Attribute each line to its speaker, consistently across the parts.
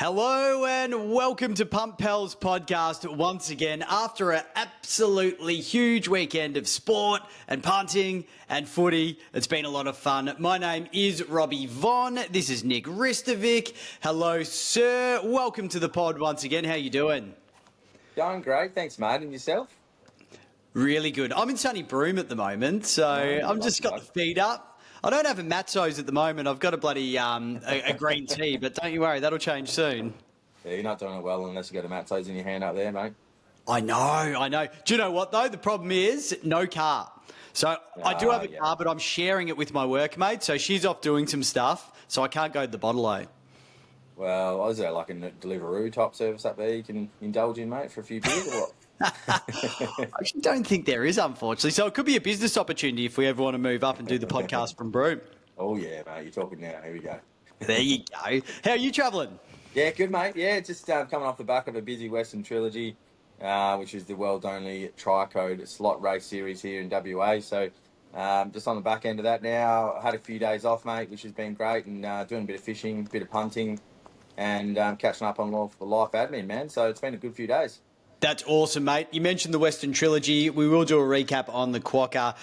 Speaker 1: Hello and welcome to Punt Pals podcast once again after an absolutely huge weekend of sport and punting and footy. It's been a lot of fun. My name is Robbie Von. This is Nick Ristovic. Hello, sir. Welcome to the pod once again. How you doing?
Speaker 2: Going great. Thanks, mate. And yourself?
Speaker 1: Really good. I'm in sunny Broome at the moment, so I'm just got the feet up. I don't have a Matzo's at the moment. I've got a bloody a green tea, but don't you worry, that'll change soon.
Speaker 2: Yeah, you're not doing it well unless you got a Matzo's in your hand up there, mate.
Speaker 1: I know. Do you know what, though? The problem is no car. So I do have a car, but I'm sharing it with my workmate, so she's off doing some stuff, so I can't go to the bottle-o.
Speaker 2: Well, is there like a Deliveroo type service up there you can indulge in, mate, for a few beers or what?
Speaker 1: I actually don't think there is, unfortunately. So it could be a business opportunity if we ever want to move up and do the podcast from Broome.
Speaker 2: Oh, yeah, mate. You're talking now. Here we go.
Speaker 1: There you go. How are you travelling?
Speaker 2: Yeah, good, mate. Yeah, just coming off the back of a busy Western Trilogy, which is the world's only tri-code slot race series here in WA. So just on the back end of that now. I had a few days off, mate, which has been great, and doing a bit of fishing, a bit of punting, and catching up on life admin, man. So it's been a good few days.
Speaker 1: That's awesome, mate. You mentioned the Western Trilogy. We will do a recap on the Quokka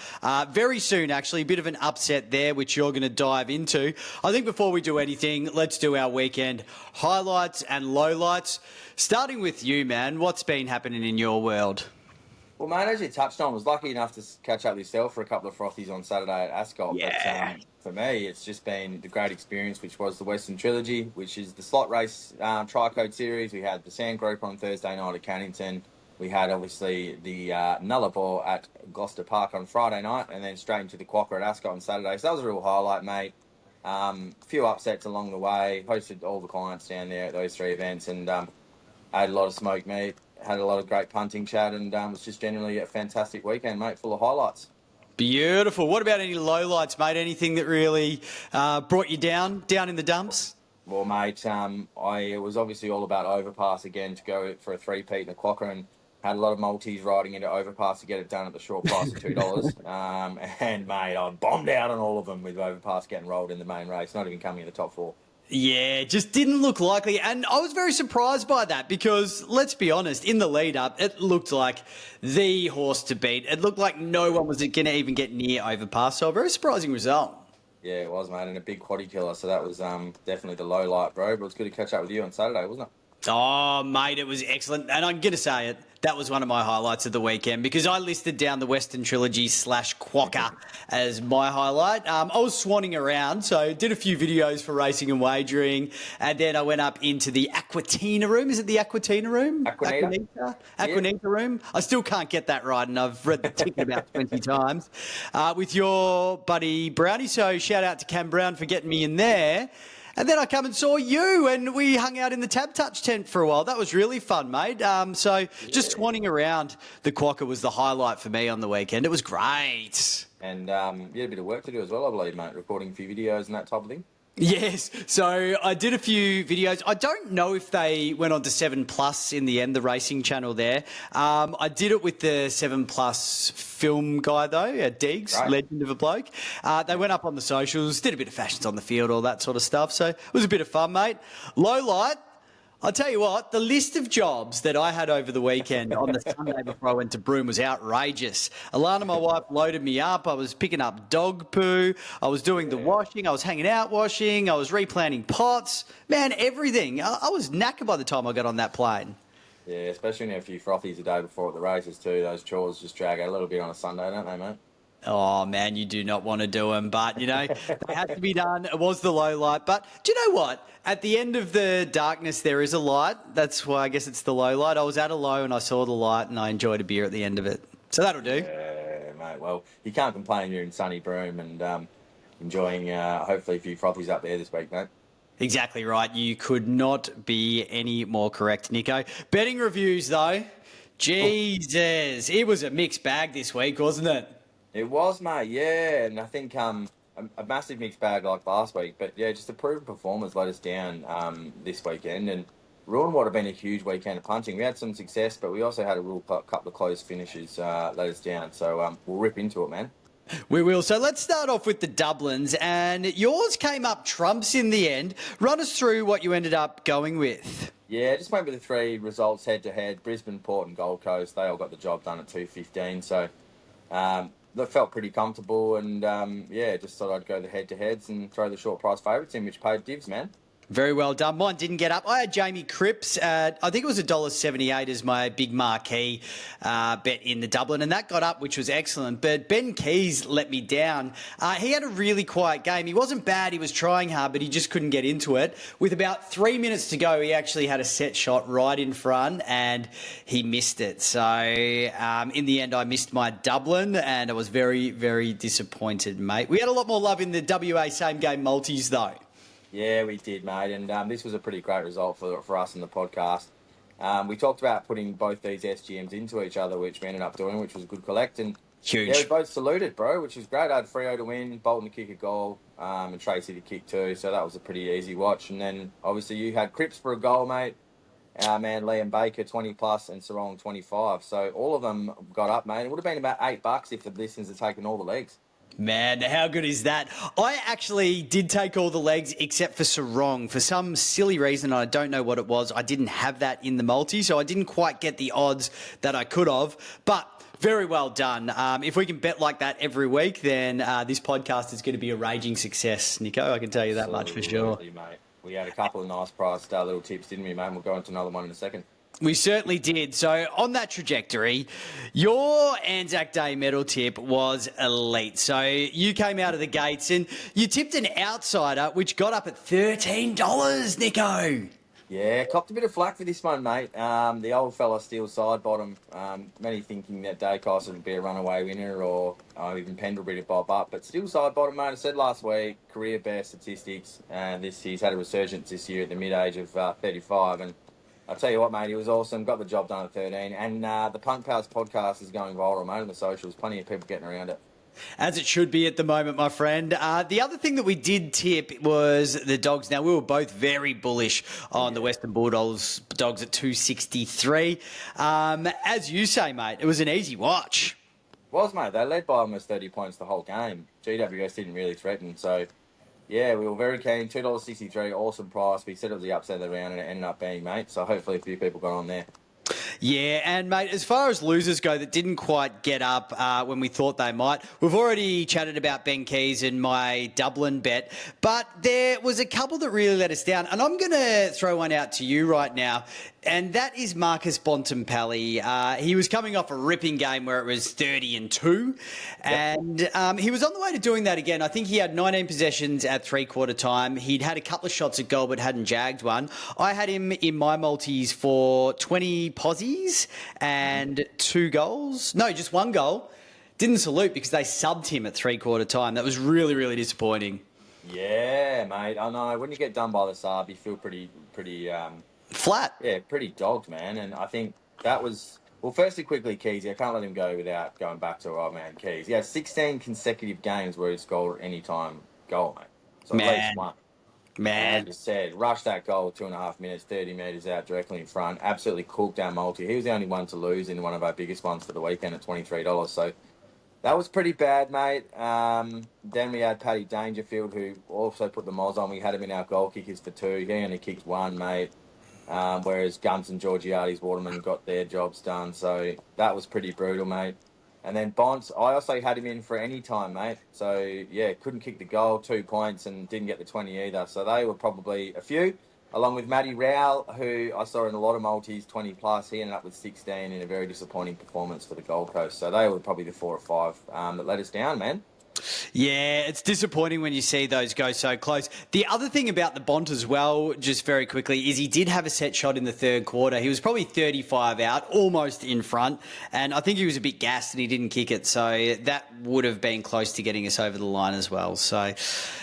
Speaker 1: very soon, actually. A bit of an upset there, which you're going to dive into. I think before we do anything, let's do our weekend highlights and lowlights. Starting with you, man. What's been happening in your world?
Speaker 2: Well, mate, as you touched on, I was lucky enough to catch up with yourself for a couple of frothies on Saturday at Ascot.
Speaker 1: Yeah.
Speaker 2: But for me, it's just been the great experience, which was the Western Trilogy, which is the slot race tri-code series. We had the Sand Group on Thursday night at Cannington. We had, obviously, the Nullarbor at Gloucester Park on Friday night, and then straight into the Quokka at Ascot on Saturday. So that was a real highlight, mate. A few upsets along the way. Hosted all the clients down there at those three events, and had a lot of smoked meat. Had a lot of great punting chat, and was just generally a fantastic weekend, mate, full of highlights.
Speaker 1: Beautiful. What about any lowlights, mate? Anything that really brought you down in the dumps?
Speaker 2: Well, mate, I was obviously all about Overpass again to go for a three-peat in a Quokka, and had a lot of multis riding into Overpass to get it done at the short price of $2. And, mate, I bombed out on all of them with Overpass getting rolled in the main race, not even coming in the top four.
Speaker 1: Yeah, just didn't look likely. And I was very surprised by that because, let's be honest, in the lead-up, it looked like the horse to beat. It looked like no one was going to even get near Overpass, so a very surprising result.
Speaker 2: Yeah, it was, mate, and a big quaddie killer, so that was definitely the low light, bro. But it was good to catch up with you on Saturday, wasn't it?
Speaker 1: Oh, mate, it was excellent. And I'm going to say it, that was one of my highlights of the weekend because I listed down the Western Trilogy / Quokka as my highlight. I was swanning around, so did a few videos for racing and wagering. And then I went up into the Aquatina room. Is it the Aquatina room? Aquanita room. I still can't get that right, and I've read the ticket about 20 times with your buddy Brownie. So shout out to Cam Brown for getting me in there. And then I come and saw you, and we hung out in the Tab Touch tent for a while. That was really fun, mate. Just swanning around the Quokka was the highlight for me on the weekend. It was great.
Speaker 2: And you had a bit of work to do as well, I believe, mate, recording a few videos and that type of thing.
Speaker 1: Yes, so I did a few videos. I don't know if they went on to 7 Plus in the end, the racing channel there. I did it with the 7 Plus film guy, though, Dees, right. Legend of a bloke. They went up on the socials, did a bit of fashions on the field, all that sort of stuff. So it was a bit of fun, mate. Low light. I'll tell you what, the list of jobs that I had over the weekend on the Sunday before I went to Broome was outrageous. Alana, my wife, loaded me up. I was picking up dog poo. I was doing the washing. I was hanging out washing. I was replanting pots. Man, everything. I was knackered by the time I got on that plane.
Speaker 2: Yeah, especially when you have a few frothies the day before at the races too. Those chores just drag out a little bit on a Sunday, don't they, mate?
Speaker 1: Oh, man, you do not want to do them. But, you know, they had to be done. It was the low light. But do you know what? At the end of the darkness, there is a light. That's why I guess it's the low light. I was at a low and I saw the light and I enjoyed a beer at the end of it. So that'll do.
Speaker 2: Yeah, mate. Well, you can't complain. You're in sunny Broome and enjoying hopefully a few frothies up there this week, mate.
Speaker 1: Exactly right. You could not be any more correct, Nicko. Betting reviews, though. Jesus. It was a mixed bag this week, wasn't it?
Speaker 2: It was, mate, yeah, and I think a massive mixed bag like last week, but yeah, just the proven performers let us down this weekend and ruined what had been a huge weekend of punting. We had some success, but we also had a real couple of close finishes let us down, so we'll rip into it, man.
Speaker 1: We will. So let's start off with the Dublins, and yours came up trumps in the end. Run us through what you ended up going with.
Speaker 2: Yeah, just went with the three results head-to-head. Brisbane, Port and Gold Coast, they all got the job done at 2.15. So that felt pretty comfortable, and just thought I'd go the head-to-heads and throw the short price favourites in, which paid divs, man.
Speaker 1: Very well done. Mine didn't get up. I had Jamie Cripps at, I think it was $1.78 as my big marquee bet in the Dublin, and that got up, which was excellent. But Ben Keys let me down. He had a really quiet game. He wasn't bad. He was trying hard, but he just couldn't get into it. With about 3 minutes to go, he actually had a set shot right in front, and he missed it. So in the end, I missed my Dublin, and I was very, very disappointed, mate. We had a lot more love in the WA same-game multis, though.
Speaker 2: Yeah, we did, mate, and this was a pretty great result for us in the podcast. We talked about putting both these SGMs into each other, which we ended up doing, which was a good collect. And
Speaker 1: huge.
Speaker 2: Yeah, we both saluted, bro, which was great. I had Freo to win, Bolton to kick a goal, and Tracy to kick two, so that was a pretty easy watch. And then, obviously, you had Cripps for a goal, mate. Our man Liam Baker, 20+, and Sarong, 25. So all of them got up, mate. It would have been about $8 if the listeners had taken all the legs.
Speaker 1: Man, how good is that? I actually did take all the legs except for Sarong. For some silly reason, I don't know what it was, I didn't have that in the multi, so I didn't quite get the odds that I could have. But very well done. If we can bet like that every week, then this podcast is going to be a raging success, Nicko. I can tell you that much for sure.
Speaker 2: Mate. We had a couple of nice priced little tips, didn't we, mate? We'll go into another one in a second.
Speaker 1: We certainly did. So on that trajectory, your Anzac Day medal tip was elite. So you came out of the gates and you tipped an outsider, which got up at $13, Nicko.
Speaker 2: Yeah, copped a bit of flack for this one, mate. The old fella Steel side bottom. Many thinking that Dacos would be a runaway winner or even Pendlebury to bob up. But Steel side bottom, mate, I said last week, career best statistics. And he's had a resurgence this year at the mid-age of 35. And I'll tell you what, mate, he was awesome. Got the job done at 13. And the Punt Pals podcast is going viral, mate, on the socials. Plenty of people getting around it.
Speaker 1: As it should be at the moment, my friend. The other thing that we did tip was the Dogs. Now, we were both very bullish on the Western Bulldogs Dogs at 263. As you say, mate, it was an easy watch.
Speaker 2: Was, mate. They led by almost 30 points the whole game. GWS didn't really threaten, so... Yeah, we were very keen. $2.63, awesome price. We said it was the upset of the round, and it ended up being, mate. So hopefully a few people got on there.
Speaker 1: Yeah, and mate, as far as losers go that didn't quite get up when we thought they might, we've already chatted about Ben Keys and my Dublin bet, but there was a couple that really let us down, and I'm going to throw one out to you right now, and that is Marcus Bontempelli. He was coming off a ripping game where it was 30-2, and he was on the way to doing that again. I think he had 19 possessions at three-quarter time. He'd had a couple of shots at goal but hadn't jagged one. I had him in my multis for 20 posies and 2 goals. No, just 1 goal. Didn't salute because they subbed him at three-quarter time. That was really, really disappointing.
Speaker 2: Yeah, mate. I know. When you get done by the sub, you feel pretty
Speaker 1: flat.
Speaker 2: Yeah, pretty dogged, man. And I think that was... Well, firstly, quickly, Keysy. I can't let him go without going back to our man, Keys. He had 16 consecutive games where he scored any time goal, mate. So at least one.
Speaker 1: Man.
Speaker 2: As you said, rushed that goal 2.5 minutes, 30 metres out directly in front. Absolutely cooked our multi. He was the only one to lose in one of our biggest ones for the weekend at $23. So that was pretty bad, mate. Then we had Paddy Dangerfield, who also put the moz on. We had him in our goal kickers for 2. He only kicked 1, mate. Whereas Gumps and Georgiades Waterman got their jobs done. So that was pretty brutal, mate. And then Bonds, I also had him in for any time, mate. So, yeah, couldn't kick the goal, 2 points, and didn't get the 20 either. So they were probably a few, along with Matty Rowell, who I saw in a lot of multis, 20+. He ended up with 16 in a very disappointing performance for the Gold Coast. So they were probably the 4 or 5 that let us down, man.
Speaker 1: Yeah, it's disappointing when you see those go so close. The other thing about the Bont as well, just very quickly, is he did have a set shot in the third quarter. He was probably 35 out, almost in front, and I think he was a bit gassed and he didn't kick it, so that would have been close to getting us over the line as well. So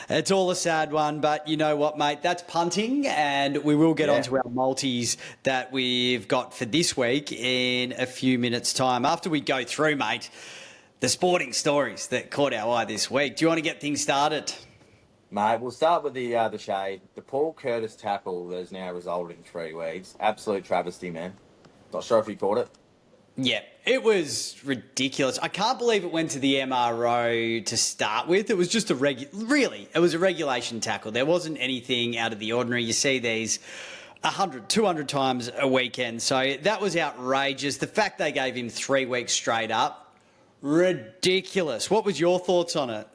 Speaker 1: it's all a sad one, but you know what, mate? That's punting, and we will get on to our multis that we've got for this week in a few minutes' time. After we go through, mate, the sporting stories that caught our eye this week. Do you want to get things started?
Speaker 2: Mate, we'll start with the shade. The Paul Curtis tackle that has now resulted in 3 weeks. Absolute travesty, man. Not sure if you caught it.
Speaker 1: Yeah, it was ridiculous. I can't believe it went to the MRO to start with. It was just it was a regulation tackle. There wasn't anything out of the ordinary. You see these 100, 200 times a weekend. So that was outrageous. The fact they gave him 3 weeks straight up, ridiculous. What was your thoughts on it?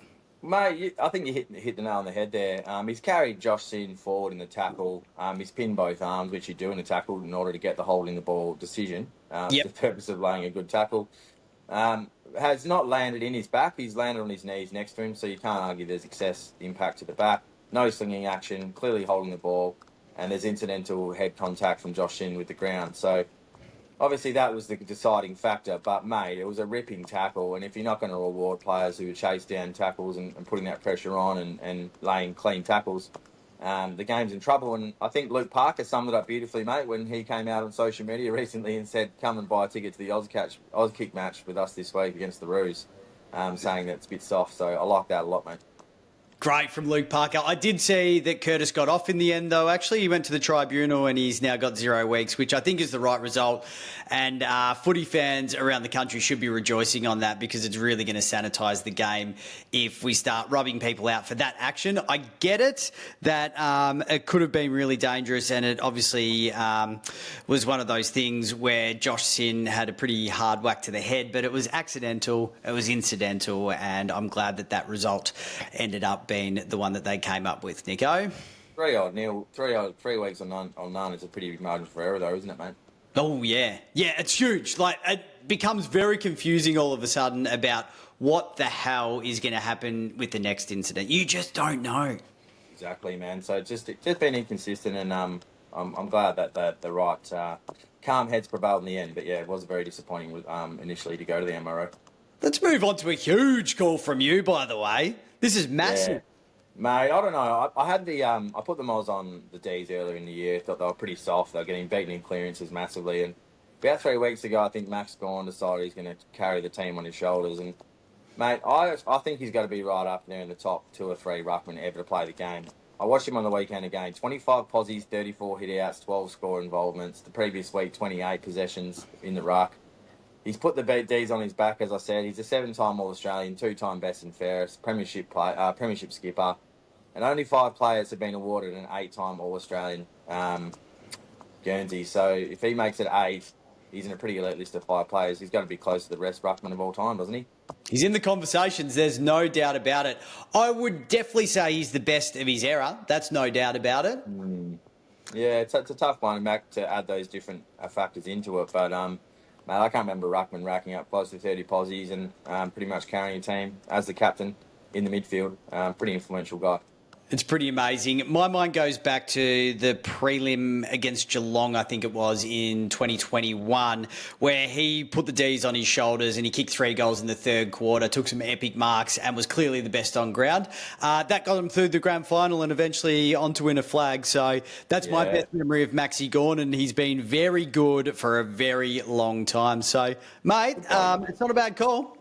Speaker 2: Mate, I think you hit the nail on the head there. He's carried Josh Sin forward in the tackle. He's pinned both arms, which you do in a tackle in order to get the holding the ball decision. For the purpose of laying a good tackle. Has not landed in his back. He's landed on his knees next to him, so you can't argue there's excess impact to the back. No slinging action, clearly holding the ball, and there's incidental head contact from Josh Sin with the ground. So obviously, that was the deciding factor. But, mate, it was a ripping tackle. And if you're not going to reward players who chase down tackles and putting that pressure on and laying clean tackles, the game's in trouble. And I think Luke Parker summed it up beautifully, mate, when he came out on social media recently and said, come and buy a ticket to the Auskick match with us this week against the Roos, saying that it's a bit soft. So I like that a lot, mate.
Speaker 1: Great from Luke Parker. I did see that Curtis got off in the end, though. Actually, he went to the tribunal and he's now got 0 weeks, which I think is the right result. And footy fans around the country should be rejoicing on that because it's really going to sanitise the game if we start rubbing people out for that action. I get it that it could have been really dangerous, and it obviously was one of those things where Josh Sin had a pretty hard whack to the head, but it was accidental, it was incidental, and I'm glad that that result ended up being the one that they came up with, Nicko.
Speaker 2: 3 weeks on none is a pretty big margin for error, though, isn't it, mate?
Speaker 1: Oh, yeah. Yeah, it's huge. Like, it becomes very confusing all of a sudden about what the hell is going to happen with the next incident. You just don't know.
Speaker 2: Exactly, man. So just been inconsistent, and I'm glad that the right calm heads prevailed in the end. But, yeah, it was very disappointing initially to go to the MRO.
Speaker 1: Let's move on to a huge call from you, by the way. This is massive.
Speaker 2: Yeah. Mate, I don't know. I had I put the Moz on the Dees earlier in the year. Thought they were pretty soft. They were getting beaten in clearances massively. And about 3 weeks ago, I think Max Gawn decided he's going to carry the team on his shoulders. And, mate, I think he's got to be right up there in the top 2 or 3 ruckmen ever to play the game. I watched him on the weekend again. 25 posies, 34 hit-outs, 12 score involvements. The previous week, 28 possessions in the ruck. He's put the Dees on his back, as I said. He's a 7-time All-Australian, 2-time best and fairest, premiership skipper. And only 5 players have been awarded an 8-time All-Australian Guernsey. So if he makes it 8, he's in a pretty elite list of 5 players. He's got to be close to the best ruckman of all time, doesn't he?
Speaker 1: He's in the conversations. There's no doubt about it. I would definitely say he's the best of his era. That's no doubt about it.
Speaker 2: Yeah, it's a tough one, Mac, to add those different factors into it. But, mate, I can't remember ruckman racking up close to 30 posies and pretty much carrying a team as the captain in the midfield. Pretty influential guy.
Speaker 1: It's pretty amazing. My mind goes back to the prelim against Geelong, I think it was, in 2021, where he put the D's on his shoulders and he kicked 3 goals in the third quarter, took some epic marks and was clearly the best on ground. That got him through the grand final and eventually on to win a flag. So that's my best memory of Maxi Gawn, and he's been very good for a very long time. So, mate, it's not a bad call.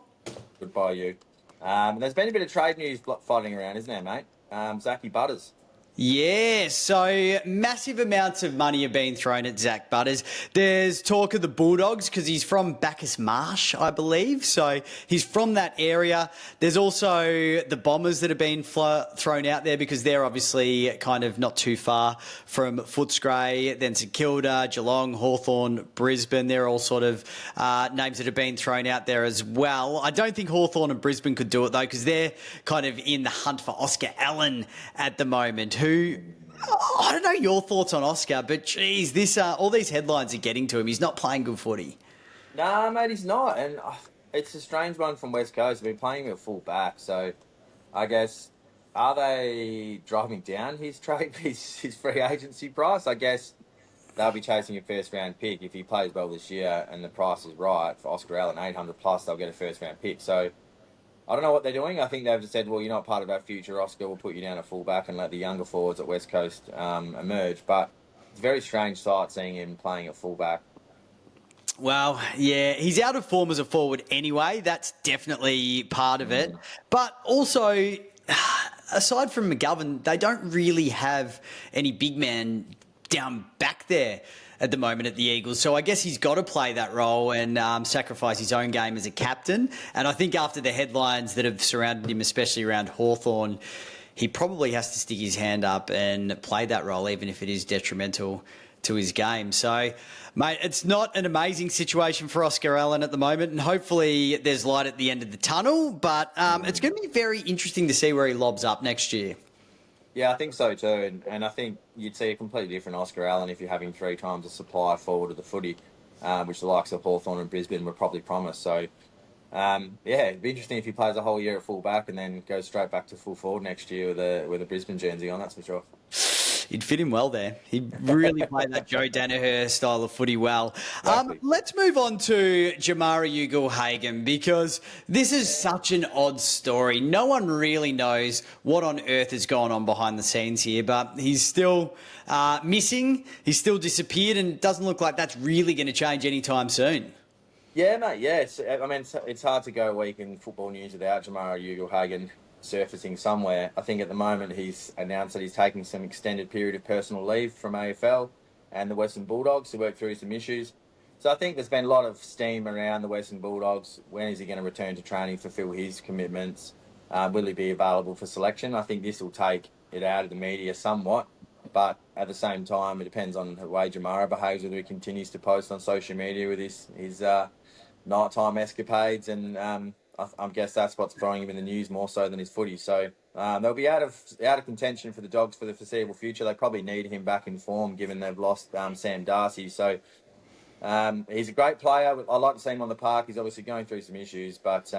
Speaker 2: Goodbye, you. There's been a bit of trade news floating around, isn't there, mate? Zachy Butters.
Speaker 1: Yeah, so massive amounts of money have been thrown at Zach Butters. There's talk of the Bulldogs because he's from Bacchus Marsh, I believe. So he's from that area. There's also the Bombers that have been thrown out there because they're obviously kind of not too far from Footscray. Then St Kilda, Geelong, Hawthorn, Brisbane. They're all sort of names that have been thrown out there as well. I don't think Hawthorn and Brisbane could do it though because they're kind of in the hunt for Oscar Allen at the moment. I don't know your thoughts on Oscar, but geez, all these headlines are getting to him. He's not playing good footy.
Speaker 2: Nah, mate, he's not. And it's a strange one from West Coast. They've been playing him at full back. So I guess, are they driving down his free agency price? I guess they'll be chasing a first-round pick. If he plays well this year and the price is right for Oscar Allen, 800 plus, they'll get a first-round pick. So I don't know what they're doing. I think they've just said, well, you're not part of our future, Oscar. We'll put you down at fullback and let the younger forwards at West Coast emerge. But it's a very strange sight seeing him playing at fullback.
Speaker 1: Well, yeah, he's out of form as a forward anyway. That's definitely part of it. But also, aside from McGovern, they don't really have any big man down back there. at the moment at the Eagles. So I guess he's got to play that role and sacrifice his own game as a captain. And I think after the headlines that have surrounded him, especially around Hawthorn, he probably has to stick his hand up and play that role, even if it is detrimental to his game. So, mate, it's not an amazing situation for Oscar Allen at the moment, and hopefully there's light at the end of the tunnel, but it's going to be very interesting to see where he lobs up next year.
Speaker 2: Yeah, I think so too, and I think you'd see a completely different Oscar Allen if you're having 3 times the supply forward of the footy, which the likes of Hawthorn and Brisbane were probably promised. So, it'd be interesting if he plays a whole year at full back and then goes straight back to full forward next year with a Brisbane jersey on, that's for sure.
Speaker 1: He'd fit him well there. He'd really play that Joe Danaher style of footy well.
Speaker 2: Exactly.
Speaker 1: Let's move on to Jamara Ugle-Hagan, because this is such an odd story. No one really knows what on earth has gone on behind the scenes here, but he's still missing. He's still disappeared, and it doesn't look like that's really going to change anytime soon.
Speaker 2: Yeah, mate, yeah. It's hard to go a week in football news without Jamara Ugle-Hagan surfacing somewhere. I think at the moment he's announced that he's taking some extended period of personal leave from AFL and the Western Bulldogs to work through some issues. So I think there's been a lot of steam around the Western Bulldogs. When is he going to return to training, fulfil his commitments? Will he be available for selection? I think this will take it out of the media somewhat, but at the same time, it depends on the way Jamara behaves, whether he continues to post on social media with his nighttime escapades, and I guess that's what's throwing him in the news more so than his footy. So they'll be out of contention for the Dogs for the foreseeable future. They probably need him back in form, given they've lost Sam Darcy. So he's a great player. I like to see him on the park. He's obviously going through some issues, but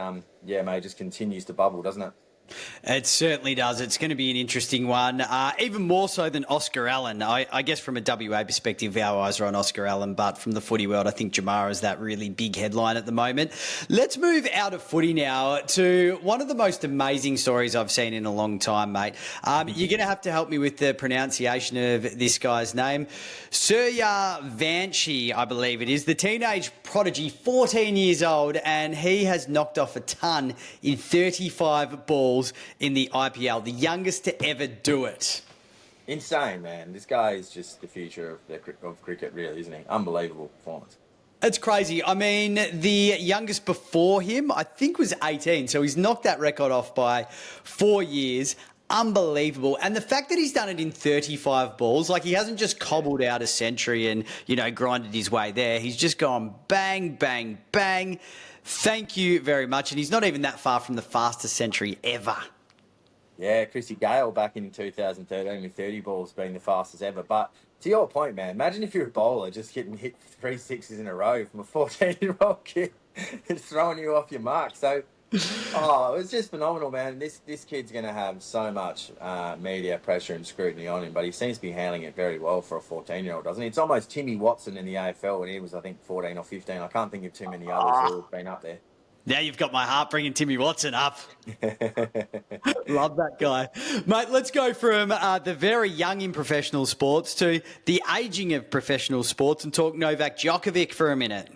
Speaker 2: mate, it just continues to bubble, doesn't it?
Speaker 1: It certainly does. It's going to be an interesting one, even more so than Oscar Allen. I guess from a WA perspective, our eyes are on Oscar Allen, but from the footy world, I think Jamara is that really big headline at the moment. Let's move out of footy now to one of the most amazing stories I've seen in a long time, mate. You're going to have to help me with the pronunciation of this guy's name. Surya Vanchi, I believe it is, the teenage prodigy, 14 years old, and he has knocked off a ton in 35 balls in the IPL, the youngest to ever do it.
Speaker 2: Insane, man. This guy is just the future of cricket, really, isn't he? Unbelievable performance.
Speaker 1: It's crazy. I mean, the youngest before him, I think, was 18, so he's knocked that record off by 4 years. Unbelievable. And the fact that he's done it in 35 balls, like he hasn't just cobbled out a century and, grinded his way there. He's just gone bang, bang, bang. Thank you very much. And he's not even that far from the fastest century ever.
Speaker 2: Yeah, Chrissy Gale back in 2013 with 30 balls being the fastest ever. But to your point, man, imagine if you're a bowler just hit 3 sixes in a row from a 14-year-old kid. It's throwing you off your mark. So, it's just phenomenal, man. This kid's going to have so much media pressure and scrutiny on him, but he seems to be handling it very well for a 14-year-old, doesn't he? It's almost Timmy Watson in the AFL when he was, I think, 14 or 15. I can't think of too many others who have been up there.
Speaker 1: Now you've got my heart bringing Timmy Watson up. Love that guy. Mate, let's go from the very young in professional sports to the ageing of professional sports and talk Novak Djokovic for a minute.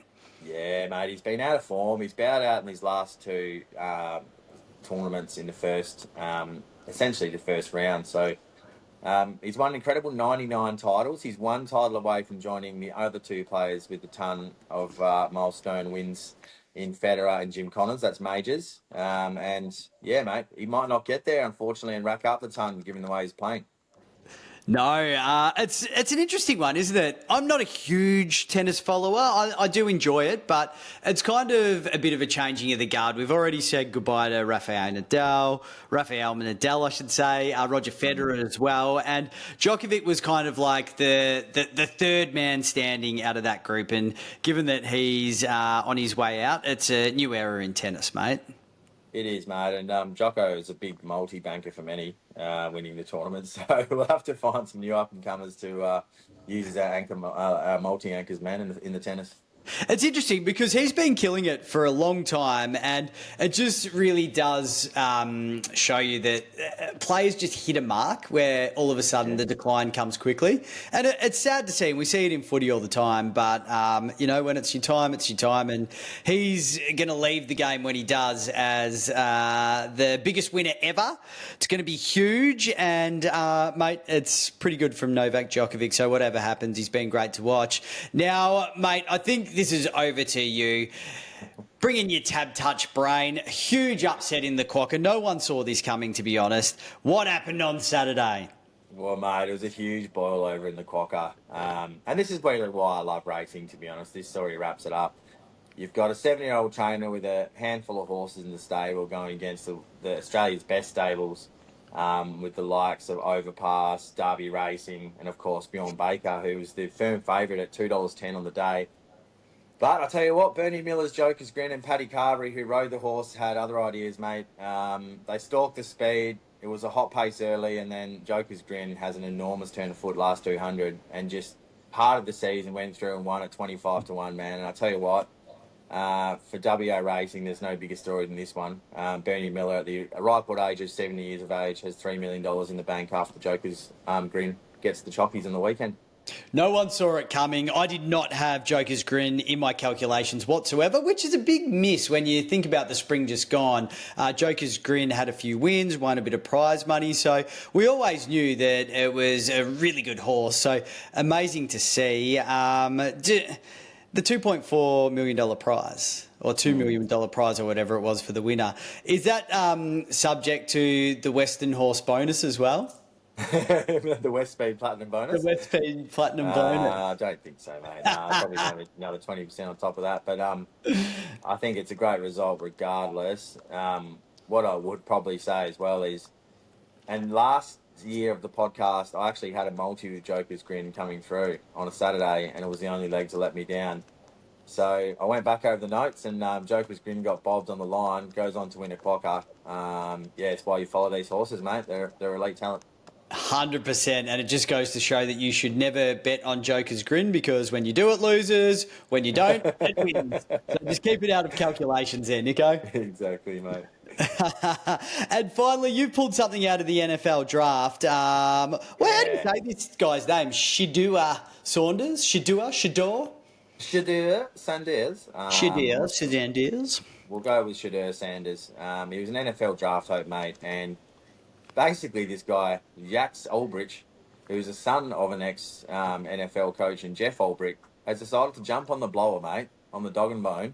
Speaker 2: Yeah, mate, he's been out of form. He's bowed out in his last 2 tournaments in the first, essentially the first round. So he's won an incredible 99 titles. He's 1 title away from joining the other 2 players with a ton of milestone wins in Federer and Jim Connors. That's majors. And yeah, mate, he might not get there, unfortunately, and rack up the ton given the way he's playing.
Speaker 1: No, it's an interesting one, isn't it? I'm not a huge tennis follower. I do enjoy it, but it's kind of a bit of a changing of the guard. We've already said goodbye to Rafael Nadal, I should say, Roger Federer as well, and Djokovic was kind of like the third man standing out of that group. And given that he's on his way out, it's a new era in tennis, mate.
Speaker 2: It is, mate, and Jocko is a big multi-banker for many, winning the tournament. So we'll have to find some new up-and-comers to use as our multi-anchors, man, in the tennis.
Speaker 1: It's interesting because he's been killing it for a long time, and it just really does show you that players just hit a mark where all of a sudden the decline comes quickly. And it's sad to see, and we see it in footy all the time, but, when it's your time, it's your time. And he's going to leave the game when he does as the biggest winner ever. It's going to be huge, and, mate, it's pretty good from Novak Djokovic, so whatever happens, he's been great to watch. Now, mate, I think this is over to you. Bring in your tab touch brain. Huge upset in the Quokka. No one saw this coming, to be honest. What happened on Saturday?
Speaker 2: Well, mate, it was a huge boil over in the Quokka. And this is really why I love racing, to be honest. This story wraps it up. You've got a 7-year-old trainer with a handful of horses in the stable going against the Australia's best stables, with the likes of Overpass, Derby Racing, and, of course, Bjorn Baker, who was the firm favourite at $2.10 on the day. But I tell you what, Bernie Miller's Joker's Grin and Paddy Carberry, who rode the horse, had other ideas, mate. They stalked the speed. It was a hot pace early, and then Joker's Grin has an enormous turn of foot last 200, and just part of the season went through and won at 25-1, man. And I tell you what, for WA Racing, there's no bigger story than this one. Bernie Miller, at the ripe old age of 70 years of age, has $3 million in the bank after Joker's Grin gets the chockies on the weekend.
Speaker 1: No one saw it coming. I did not have Joker's Grin in my calculations whatsoever, which is a big miss when you think about the spring just gone. Joker's Grin had a few wins, won a bit of prize money, so we always knew that it was a really good horse. So amazing to see. The $2.4 million prize, or $2 million prize, or whatever it was for the winner, is that subject to the Western Horse bonus as well?
Speaker 2: The West Speed Platinum bonus?
Speaker 1: The West Speed Platinum bonus?
Speaker 2: I don't think so, mate. Probably another 20% on top of that. But I think it's a great result regardless. What I would probably say as well is, and last year of the podcast, I actually had a multi with Joker's Grin coming through on a Saturday, and it was the only leg to let me down. So I went back over the notes, and Joker's Grin got bobbed on the line, goes on to win a Quokka. It's why you follow these horses, mate. They're elite talent.
Speaker 1: 100%, and it just goes to show that you should never bet on Joker's Grin, because when you do, it loses. When you don't, it wins. So just keep it out of calculations there, Nicko.
Speaker 2: Exactly, mate.
Speaker 1: And finally, you pulled something out of the NFL draft. How do you say this guy's name? Shedeur Sanders? Shedeur Sanders. Shedeur Sanders.
Speaker 2: We'll go with Shedeur Sanders. He was an NFL draft hope, mate, and basically, this guy, Jax Ulbrich, who's the son of an ex-NFL coach, and Jeff Ulbrich, has decided to jump on the blower, mate, on the dog and bone,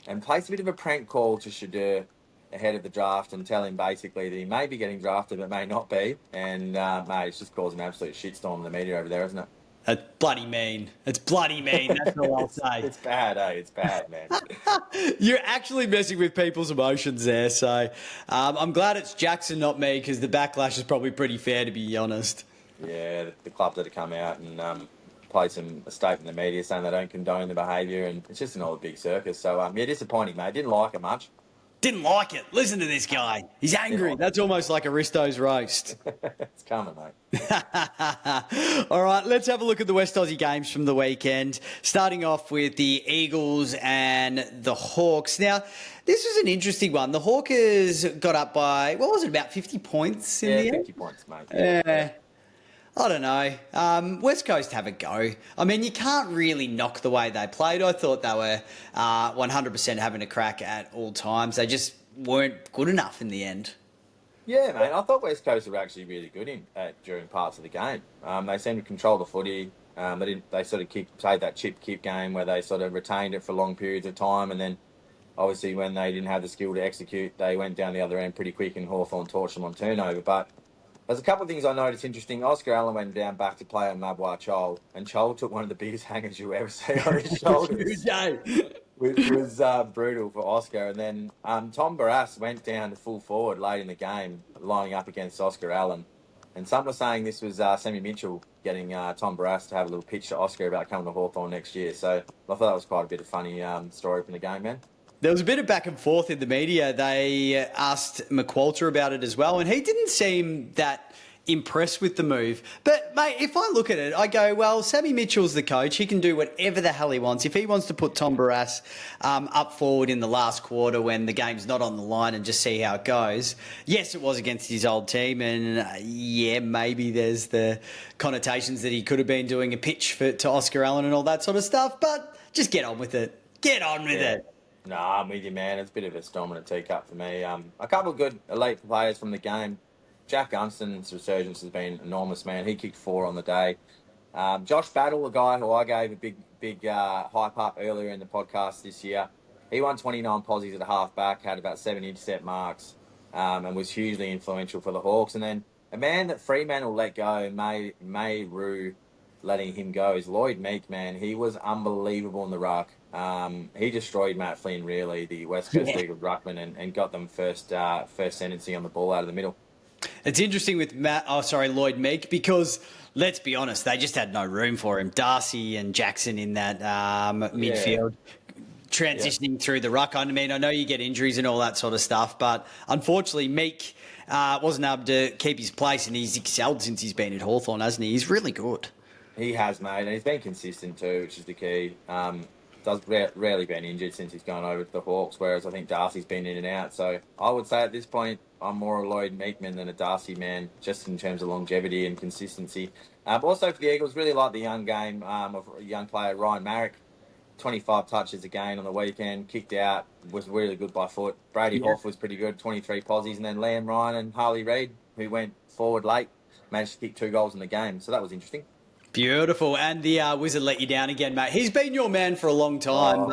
Speaker 2: and place a bit of a prank call to Shedeur ahead of the draft and tell him basically that he may be getting drafted but may not be. And, mate, it's just caused an absolute shitstorm in the media over there, isn't it?
Speaker 1: It's bloody mean. It's bloody mean. That's all I'll say.
Speaker 2: It's bad, eh? It's bad, man.
Speaker 1: You're actually messing with people's emotions there. So I'm glad it's Jackson, not me, because the backlash is probably pretty fair, to be honest.
Speaker 2: Yeah, the club that have come out and played a statement in the media saying they don't condone the behaviour, and it's just another big circus. So, disappointing, mate. Didn't like it much.
Speaker 1: Didn't like it. Listen to this guy. He's angry. That's almost like Aristo's roast.
Speaker 2: It's coming, mate.
Speaker 1: All right, let's have a look at the West Aussie games from the weekend, starting off with the Eagles and the Hawks. Now, this was an interesting one. The Hawkers got up by, what was it, about 50 points in the end?
Speaker 2: 50 points, mate.
Speaker 1: Yeah. I don't know. West Coast have a go. I mean, you can't really knock the way they played. I thought they were 100% having a crack at all times. They just weren't good enough in the end.
Speaker 2: Yeah, mate. I thought West Coast were actually really good during parts of the game. They seemed to control the footy. They sort of played that chip-keep game where they sort of retained it for long periods of time, and then obviously when they didn't have the skill to execute, they went down the other end pretty quick, and Hawthorn torched them on turnover. But there's a couple of things I noticed interesting. Oscar Allen went down back to play on Mabwar Chol, and Chol took one of the biggest hangers you ever see on his shoulders. Which was brutal for Oscar. And then Tom Barras went down to full forward late in the game, lining up against Oscar Allen. And some were saying this was Sammy Mitchell getting Tom Barras to have a little pitch to Oscar about coming to Hawthorn next year. So I thought that was quite a bit of funny story from the game, man.
Speaker 1: There was a bit of back and forth in the media. They asked McWalter about it as well, and he didn't seem that impressed with the move. But, mate, if I look at it, I go, well, Sammy Mitchell's the coach. He can do whatever the hell he wants. If he wants to put Tom Barrass up forward in the last quarter when the game's not on the line and just see how it goes, yes, it was against his old team. And, yeah, maybe there's the connotations that he could have been doing a pitch to Oscar Allen and all that sort of stuff. But just get on with it. Get on with it.
Speaker 2: Nah, I'm with you, man. It's a bit of a storm in a teacup for me. A couple of good elite players from the game. Jack Gunston's resurgence has been enormous, man. He kicked 4 on the day. Josh Battle, a guy who I gave a big hype up earlier in the podcast this year, he won 29 posies at a half-back, had about 7 intercept marks, and was hugely influential for the Hawks. And then a man that Fremantle let go, May Rue letting him go, is Lloyd Meek, man. He was unbelievable in the ruck. He destroyed Matt Flynn, really, the West Coast Eagles ruckman, and got them first sentencing on the ball out of the middle.
Speaker 1: It's interesting with Lloyd Meek, because let's be honest, they just had no room for him. Darcy and Jackson in that midfield, transitioning through the ruck. I mean, I know you get injuries and all that sort of stuff, but unfortunately Meek wasn't able to keep his place, and he's excelled since he's been at Hawthorn, hasn't he? He's really good.
Speaker 2: He has, mate, and he's been consistent too, which is the key. Rarely been injured since he's gone over to the Hawks, whereas I think Darcy's been in and out. So I would say at this point, I'm more a Lloyd Meekman than a Darcy man, just in terms of longevity and consistency. But also for the Eagles, really like the young game of a young player, Ryan Marrick. 25 touches again on the weekend, kicked out, was really good by foot. Brady Hoff was pretty good, 23 posies. And then Liam Ryan and Harley Reid, who went forward late, managed to kick 2 goals in the game. So that was interesting.
Speaker 1: Beautiful. And the Wizard let you down again, mate. He's been your man for a long time,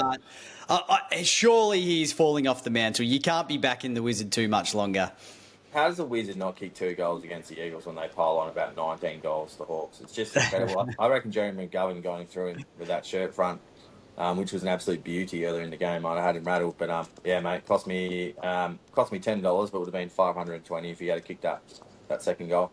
Speaker 1: but surely he's falling off the mantle. You can't be back in the Wizard too much longer.
Speaker 2: How does the Wizard not kick 2 goals against the Eagles when they pile on about 19 goals to the Hawks? It's just incredible. I reckon Jeremy McGovern going through with that shirt front, which was an absolute beauty earlier in the game. I had him rattled, but yeah, mate, cost me $10, but would have been $520 if he had kicked that second goal.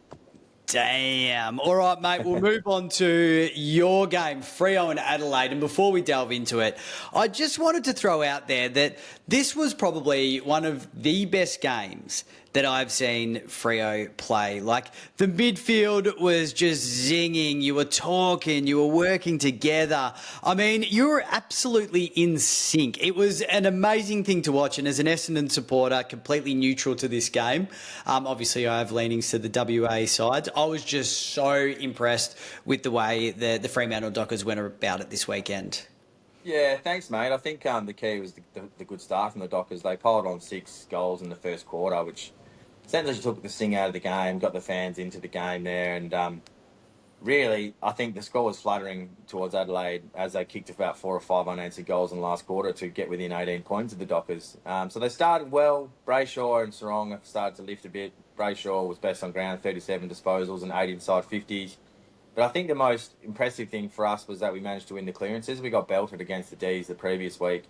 Speaker 1: Damn. All right, mate, we'll move on to your game, Freo and Adelaide. And before we delve into it, I just wanted to throw out there that this was probably one of the best games that I've seen Freo play. Like, the midfield was just zinging. You were talking. You were working together. I mean, you were absolutely in sync. It was an amazing thing to watch. And as an Essendon supporter, completely neutral to this game, obviously I have leanings to the WA sides. I was just so impressed with the way the Fremantle Dockers went about it this weekend.
Speaker 2: Yeah, thanks, mate. I think the key was the good start from the Dockers. They piled on 6 goals in the first quarter, which essentially took the sting out of the game, got the fans into the game there, and really, I think the score was fluttering towards Adelaide as they kicked about 4 or 5 unanswered goals in the last quarter to get within 18 points of the Dockers. So they started well. Brayshaw and Sarong have started to lift a bit. Brayshaw was best on ground, 37 disposals and 8 inside 50s. But I think the most impressive thing for us was that we managed to win the clearances. We got belted against the Dees the previous week.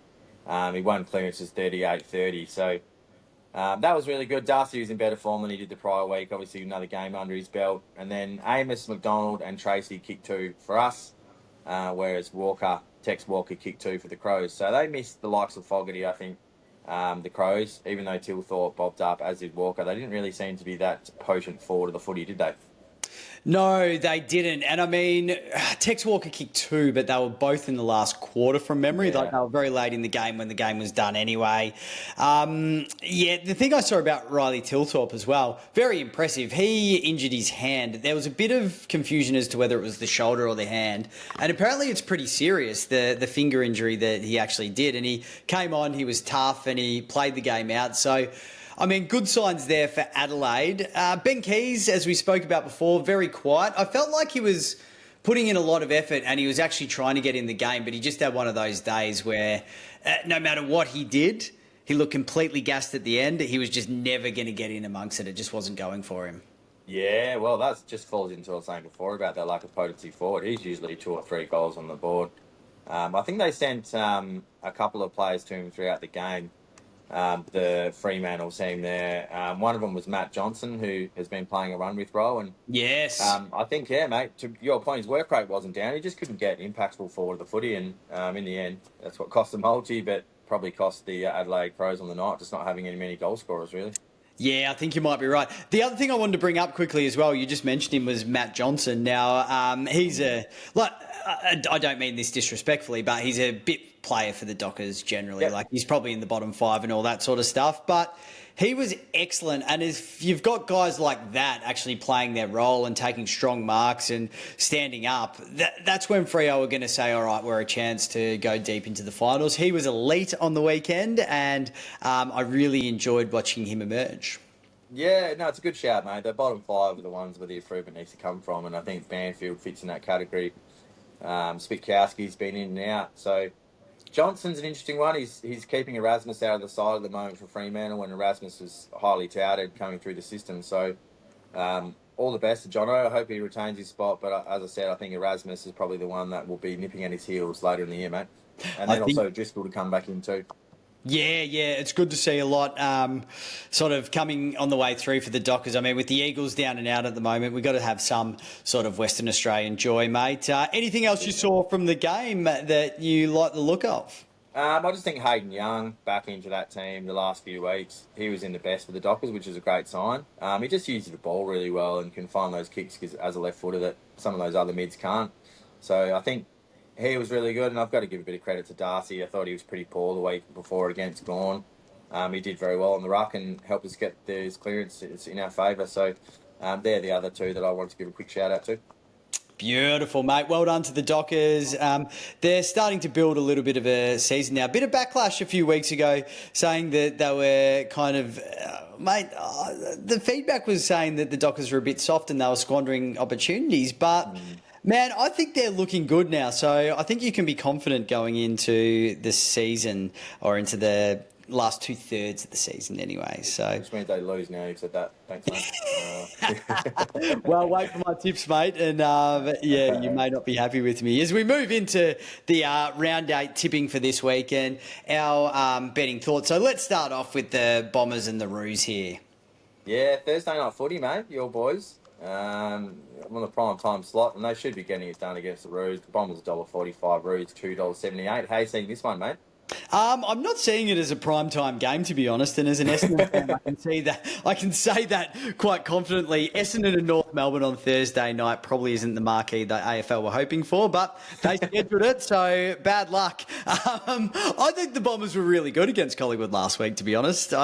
Speaker 2: He won clearances 38-30. So that was really good. Darcy was in better form than he did the prior week. Obviously, another game under his belt. And then Amos, McDonald and Tracy kicked 2 for us, whereas Tex Walker kicked 2 for the Crows. So they missed the likes of Fogarty, I think, the Crows, even though Tilthorpe bobbed up, as did Walker. They didn't really seem to be that potent forward of the footy, did they?
Speaker 1: No, they didn't. And I mean, Tex Walker kicked 2, but they were both in the last quarter from memory.
Speaker 2: Yeah.
Speaker 1: Like, they were very late in the game when the game was done anyway. The thing I saw about Riley Tilthorpe as well, very impressive. He injured his hand. There was a bit of confusion as to whether it was the shoulder or the hand. And apparently it's pretty serious, the finger injury that he actually did. And he came on, he was tough, and he played the game out. So, I mean, good signs there for Adelaide. Ben Keys, as we spoke about before, very quiet. I felt like he was putting in a lot of effort and he was actually trying to get in the game, but he just had one of those days where no matter what he did, he looked completely gassed at the end. He was just never going to get in amongst it. It just wasn't going for him.
Speaker 2: Yeah, well, that just falls into what I was saying before about their lack of potency forward. He's usually 2 or 3 goals on the board. I think they sent a couple of players to him throughout the game. The Fremantle team there. One of them was Matt Johnson, who has been playing a run-with role. And
Speaker 1: yes.
Speaker 2: I think, yeah, mate, to your point, his work rate wasn't down. He just couldn't get impactful forward of the footy. And in the end, that's what cost the multi, but probably cost the Adelaide Crows on the night, just not having any many goal scorers, really.
Speaker 1: Yeah, I think you might be right. The other thing I wanted to bring up quickly as well, you just mentioned him, was Matt Johnson. Now, he's I don't mean this disrespectfully, but he's a bit player for the Dockers generally.
Speaker 2: Yep.
Speaker 1: Like, he's probably in the bottom five and all that sort of stuff. But he was excellent. And if you've got guys like that actually playing their role and taking strong marks and standing up, that's when Freo are going to say, all right, we're a chance to go deep into the finals. He was elite on the weekend, and I really enjoyed watching him emerge.
Speaker 2: Yeah, no, it's a good shout, mate. The bottom five are the ones where the improvement needs to come from, and I think Banfield fits in that category. Spitkowski's been in and out, so Johnson's an interesting one. He's keeping Erasmus out of the side at the moment for Fremantle when Erasmus was highly touted coming through the system. So all the best to Jono. I hope he retains his spot. But as I said, I think Erasmus is probably the one that will be nipping at his heels later in the year, mate. And then also Driscoll to come back in too.
Speaker 1: Yeah, it's good to see a lot sort of coming on the way through for the Dockers. I mean, with the Eagles down and out at the moment, we've got to have some sort of Western Australian joy, mate. Anything else you saw from the game that you like the look of?
Speaker 2: I just think Hayden Young back into that team the last few weeks. He was in the best for the Dockers, which is a great sign. He just uses the ball really well and can find those kicks as a left footer that some of those other mids can't. So I think he was really good, and I've got to give a bit of credit to Darcy. I thought he was pretty poor the week before against Gawn. He did very well on the ruck and helped us get his clearance. It's in our favour. So they're the other two that I wanted to give a quick shout out to.
Speaker 1: Beautiful, mate. Well done to the Dockers. They're starting to build a little bit of a season now. A bit of backlash a few weeks ago saying that they were kind of... the feedback was saying that the Dockers were a bit soft and they were squandering opportunities, but... Man, I think they're looking good now. So I think you can be confident going into the season, or into the last 2/3 of the season anyway. So
Speaker 2: Which means they lose now. You've said that. Thanks, mate.
Speaker 1: well, wait for my tips, mate. And yeah, you may not be happy with me. As we move into the round 8 tipping for this week and our betting thoughts. So let's start off with the Bombers and the Roos here.
Speaker 2: Yeah, Thursday night footy, mate. Your boys. On the prime time slot, and they should be getting it done against the Roos. The Bombers $1.45, Roos $2.78. How you seeing this one, mate?
Speaker 1: I'm not seeing it as a primetime game, to be honest, and as an Essendon fan, I can say that quite confidently. Essendon and North Melbourne on Thursday night probably isn't the marquee that AFL were hoping for, but they scheduled it, so bad luck. I think the Bombers were really good against Collingwood last week, to be honest.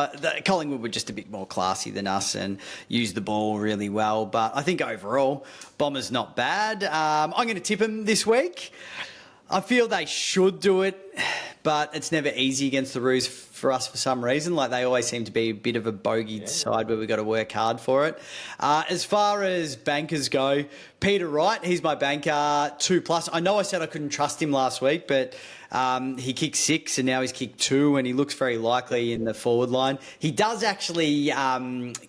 Speaker 1: Collingwood were just a bit more classy than us and used the ball really well, but I think overall, Bombers not bad. I'm going to tip them this week. I feel they should do it, but it's never easy against the Roos for us for some reason. Like, they always seem to be a bit of a bogeyed side where we've got to work hard for it. As far as bankers go, Peter Wright, he's my banker, 2+. I know I said I couldn't trust him last week, but he kicked 6 and now he's kicked 2 and he looks very likely in the forward line. He does actually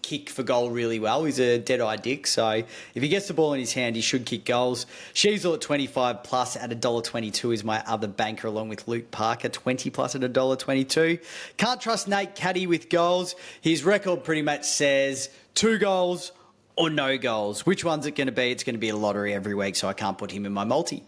Speaker 1: kick for goal really well. He's a dead-eye dick, so if he gets the ball in his hand, he should kick goals. Sheasel at 25+ at $1.22 is my other banker, along with Luke Parker, 20+ at $1.22. Can't trust Nate Caddy with goals. His record pretty much says 2 goals or no goals. Which one's it going to be? It's going to be a lottery every week, so I can't put him in my multi.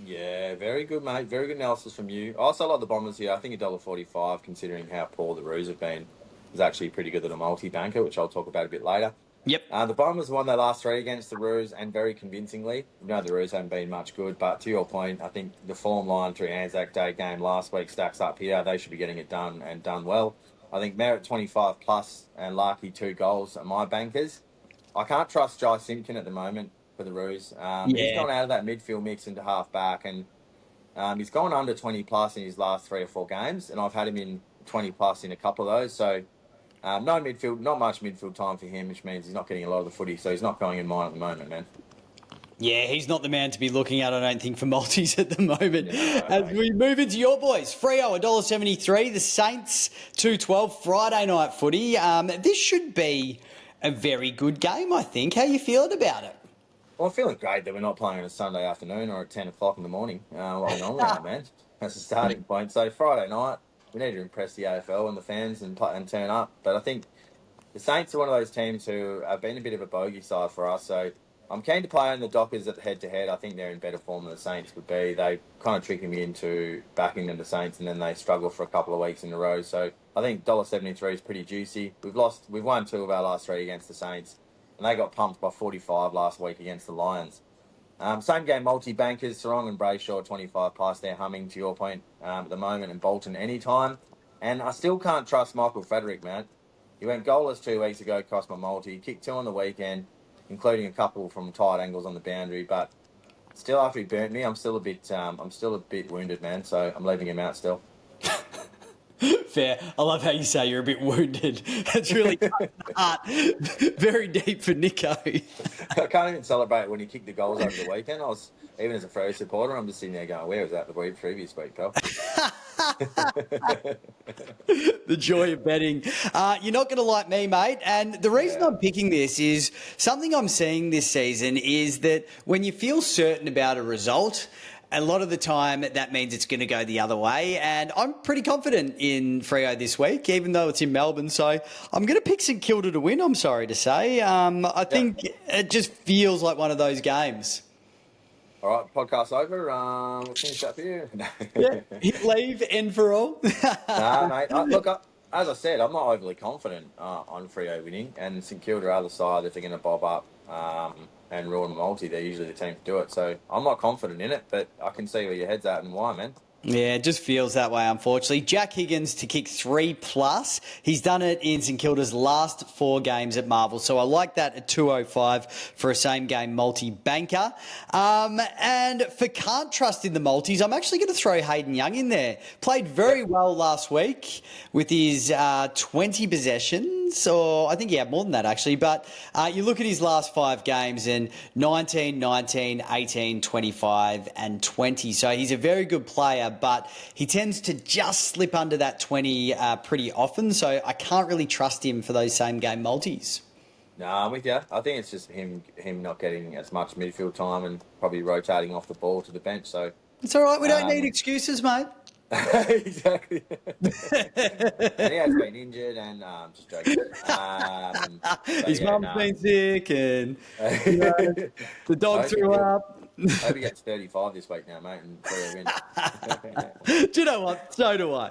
Speaker 2: Yeah, very good, mate. Very good analysis from you. I also like the Bombers here. I think $1.45, considering how poor the Roos have been, is actually pretty good at a multi-banker, which I'll talk about a bit later.
Speaker 1: Yep.
Speaker 2: The Bombers won their last 3 against the Roos, and very convincingly. You know, the Roos haven't been much good, but to your point, I think the form line through Anzac Day game last week stacks up here. They should be getting it done and done well. I think Merritt 25+ and Larkey 2 goals are my bankers. I can't trust Jai Simpkin at the moment for the Roos. He's gone out of that midfield mix into half back, and he's gone under 20+ in his last 3 or 4 games, and I've had him in 20+ in a couple of those. So not much midfield time for him, which means he's not getting a lot of the footy. So he's not going in mine at the moment, man.
Speaker 1: Yeah, he's not the man to be looking at, I don't think, for multis at the moment.
Speaker 2: Yeah,
Speaker 1: As we move into your boys, Freo $1.73, the Saints $2.12, Friday night footy. This should be a very good game, I think. How are you feeling about it?
Speaker 2: Well, I'm feeling great that we're not playing on a Sunday afternoon or at 10 o'clock in the morning. Like we normally are, man. That's the starting point. So Friday night, we need to impress the AFL and the fans and turn up. But I think the Saints are one of those teams who have been a bit of a bogey side for us. So I'm keen to play on the Dockers at the head-to-head. I think they're in better form than the Saints would be. They kind of tricked me into backing them to Saints, and then they struggle for a couple of weeks in a row. So I think $1.73 is pretty juicy. We've won 2 of our last 3 against the Saints, and they got pumped by 45 last week against the Lions. Same game multi-bankers, Sarong and Brayshaw, 25 plus. They're humming, to your point, at the moment, and Bolton anytime. And I still can't trust Michael Frederick, man. He went goalless 2 weeks ago, cost my multi. Kicked 2 on the weekend, including a couple from tight angles on the boundary. But still, after he burnt me, I'm still a bit wounded, man. So I'm leaving him out still.
Speaker 1: Fair. I love how you say you're a bit wounded. It's really cutting the heart very deep for Nicko.
Speaker 2: I can't even celebrate when he kicked the goals over the weekend. Even as a Freo supporter, I'm just sitting there going, where was that the previous week, pal?
Speaker 1: The joy of betting. You're not going to like me, mate. And the reason I'm picking this is something I'm seeing this season is that when you feel certain about a result, a lot of the time that means it's going to go the other way. And I'm pretty confident in Freo this week, even though it's in Melbourne. So I'm going to pick St Kilda to win, I'm sorry to say. I think it just feels like one of those games.
Speaker 2: All right, podcast over. We'll finish that for you.
Speaker 1: Hit leave, end for all.
Speaker 2: Nah, mate. As I said, I'm not overly confident on Freo winning, and St Kilda are the side if they're going to bob up and ruin the multi. They're usually the team to do it. So I'm not confident in it, but I can see where your head's at and why, man.
Speaker 1: Yeah, it just feels that way, unfortunately. Jack Higgins to kick 3+. He's done it in St Kilda's last 4 games at Marvel. So I like that at 205 for a same-game multi-banker. And for can't trust in the multis, I'm actually going to throw Hayden Young in there. Played very well last week with his 20 possessions, or I think he had more than that, actually. But you look at his last 5 games and 19, 19, 18, 25 and 20. So he's a very good player, but he tends to just slip under that 20 pretty often, so I can't really trust him for those same-game multis.
Speaker 2: No, I'm with you. I think it's just him not getting as much midfield time and probably rotating off the ball to the bench. So
Speaker 1: it's all right. We don't need excuses, mate.
Speaker 2: Exactly. And he has been injured and just joking.
Speaker 1: His mum's been sick and the dog threw up.
Speaker 2: I hope he gets 35 this week now, mate, and win.
Speaker 1: Do you know what? So do I.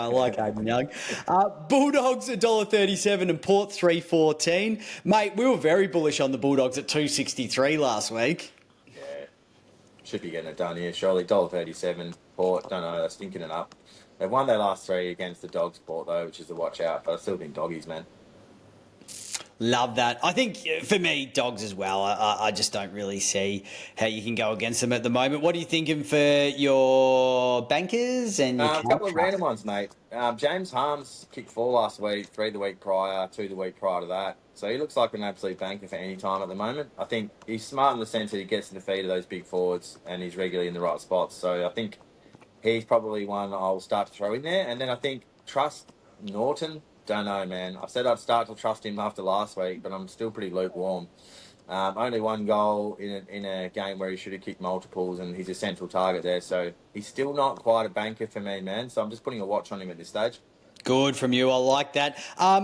Speaker 1: I like Hayden Young. Bulldogs $1.37 and Port 3.14. Mate, we were very bullish on the Bulldogs at 2.63 last week.
Speaker 2: Yeah, should be getting it done here, surely. $1.37. Port, don't know, they're stinking it up. They've won their last 3 against the Dogs, Port, though, which is a watch out, but I still think doggies, man.
Speaker 1: Love that. I think for me, Dogs as well. I just don't really see how you can go against them at the moment. What are you thinking for your bankers and your
Speaker 2: a couple of random ones, mate. James Harms kicked 4 last week, 3 the week prior, 2 the week prior to that. So he looks like an absolute banker for any time at the moment. I think he's smart in the sense that he gets to the feet of those big forwards and he's regularly in the right spots. So I think he's probably one I'll start to throw in there. And then I think trust Norton. Don't know, man. I said I'd start to trust him after last week, but I'm still pretty lukewarm. Only 1 goal in a game where he should have kicked multiples, and he's a central target there. So he's still not quite a banker for me, man. So I'm just putting a watch on him at this stage.
Speaker 1: Good from you. I like that.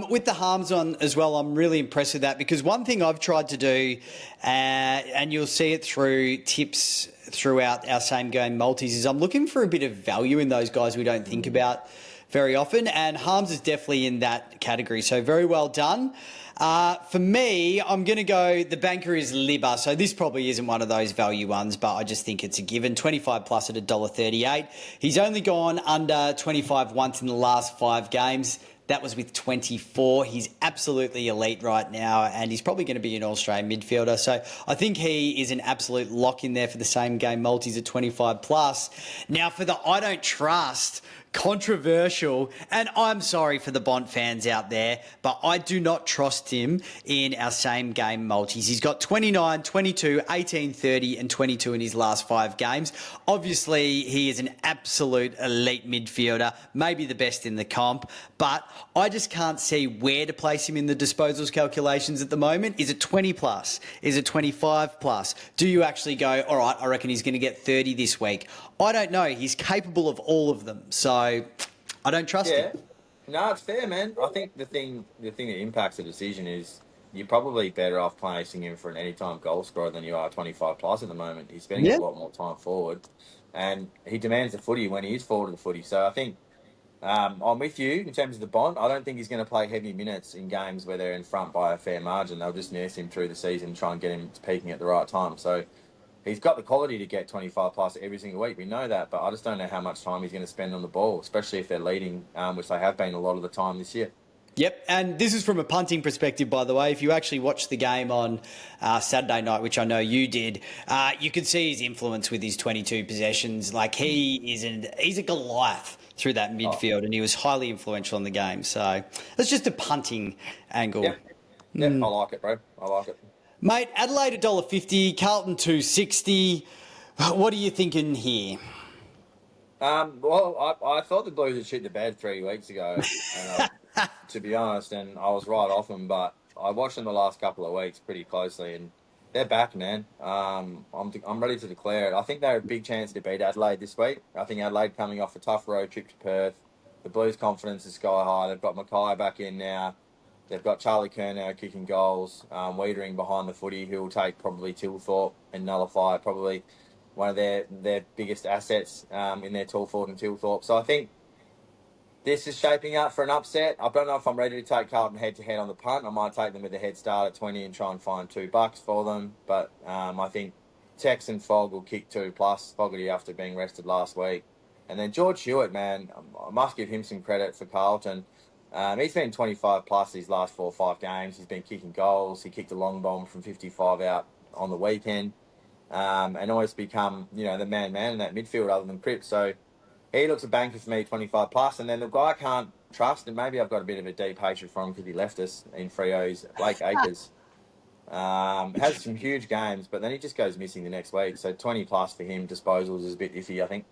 Speaker 1: With the Harms on as well, I'm really impressed with that because one thing I've tried to do, and you'll see it through tips throughout our same game multis, is I'm looking for a bit of value in those guys we don't think about very often, and Harms is definitely in that category. So very well done. For me, I'm going to go, the banker is Libba. So this probably isn't one of those value ones, but I just think it's a given. 25 plus at $1.38. He's only gone under 25 once in the last 5 games. That was with 24. He's absolutely elite right now, and he's probably going to be an All-Australian midfielder. So I think he is an absolute lock in there for the same game multis at 25 plus. Now for the I don't trust, controversial, and I'm sorry for the Bont fans out there, but I do not trust him in our same game multis. He's got 29, 22, 18, 30 and 22 in his last 5 games. Obviously, he is an absolute elite midfielder, maybe the best in the comp, but I just can't see where to place him in the disposals calculations at the moment. Is it 20 plus? Is it 25 plus? Do you actually go, all right, I reckon he's going to get 30 this week? I don't know. He's capable of all of them. So I don't trust him.
Speaker 2: No, it's fair, man. I think the thing that impacts the decision is you're probably better off placing him for an anytime goal scorer than you are 25 plus at the moment. He's spending
Speaker 1: Yeah.
Speaker 2: a lot more time forward, and he demands the footy when he is forward of the footy. So I think I'm with you in terms of the Bond. I don't think he's going to play heavy minutes in games where they're in front by a fair margin. They'll just nurse him through the season and try and get him peaking at the right time. So he's got the quality to get 25 plus every single week. We know that, but I just don't know how much time he's going to spend on the ball, especially if they're leading, which they have been a lot of the time this year.
Speaker 1: Yep, and this is from a punting perspective, by the way. If you actually watched the game on Saturday night, which I know you did, you could see his influence with his 22 possessions. Like, he's a Goliath through that midfield, and he was highly influential in the game. So that's just a punting angle.
Speaker 2: Yep, I like it, bro. I like it.
Speaker 1: Mate, Adelaide $1.50, Carlton $2.60. What are you thinking here?
Speaker 2: Well, I thought the Blues had shit the bed 3 weeks ago, to be honest, and I was right off them, but I watched them the last couple of weeks pretty closely, and they're back, man. I'm ready to declare it. I think they're a big chance to beat Adelaide this week. I think Adelaide coming off a tough road trip to Perth. The Blues' confidence is sky high. They've got Mackay back in now. They've got Charlie Curnow kicking goals, Wiedering behind the footy, who will take probably Tilthorpe and nullify probably one of their biggest assets in their Tilford and Tilthorpe. So I think this is shaping up for an upset. I don't know if I'm ready to take Carlton head-to-head on the punt. I might take them with a head start at 20 and try and find $2 for them. But I think Tex and Fogg will kick 2+, Fogarty after being rested last week. And then George Hewitt, man, I must give him some credit for Carlton. He's been 25 plus these last 4 or 5 games. He's been kicking goals. He kicked a long bomb from 55 out on the weekend, and always become, the man in that midfield other than Cripps. So he looks a banker for me, 25 plus. And then the guy I can't trust, and maybe I've got a bit of a deep hatred for him because he left us in Freo's Blake Acres. Has some huge games, but then he just goes missing the next week. So 20 plus for him, disposals is a bit iffy, I think.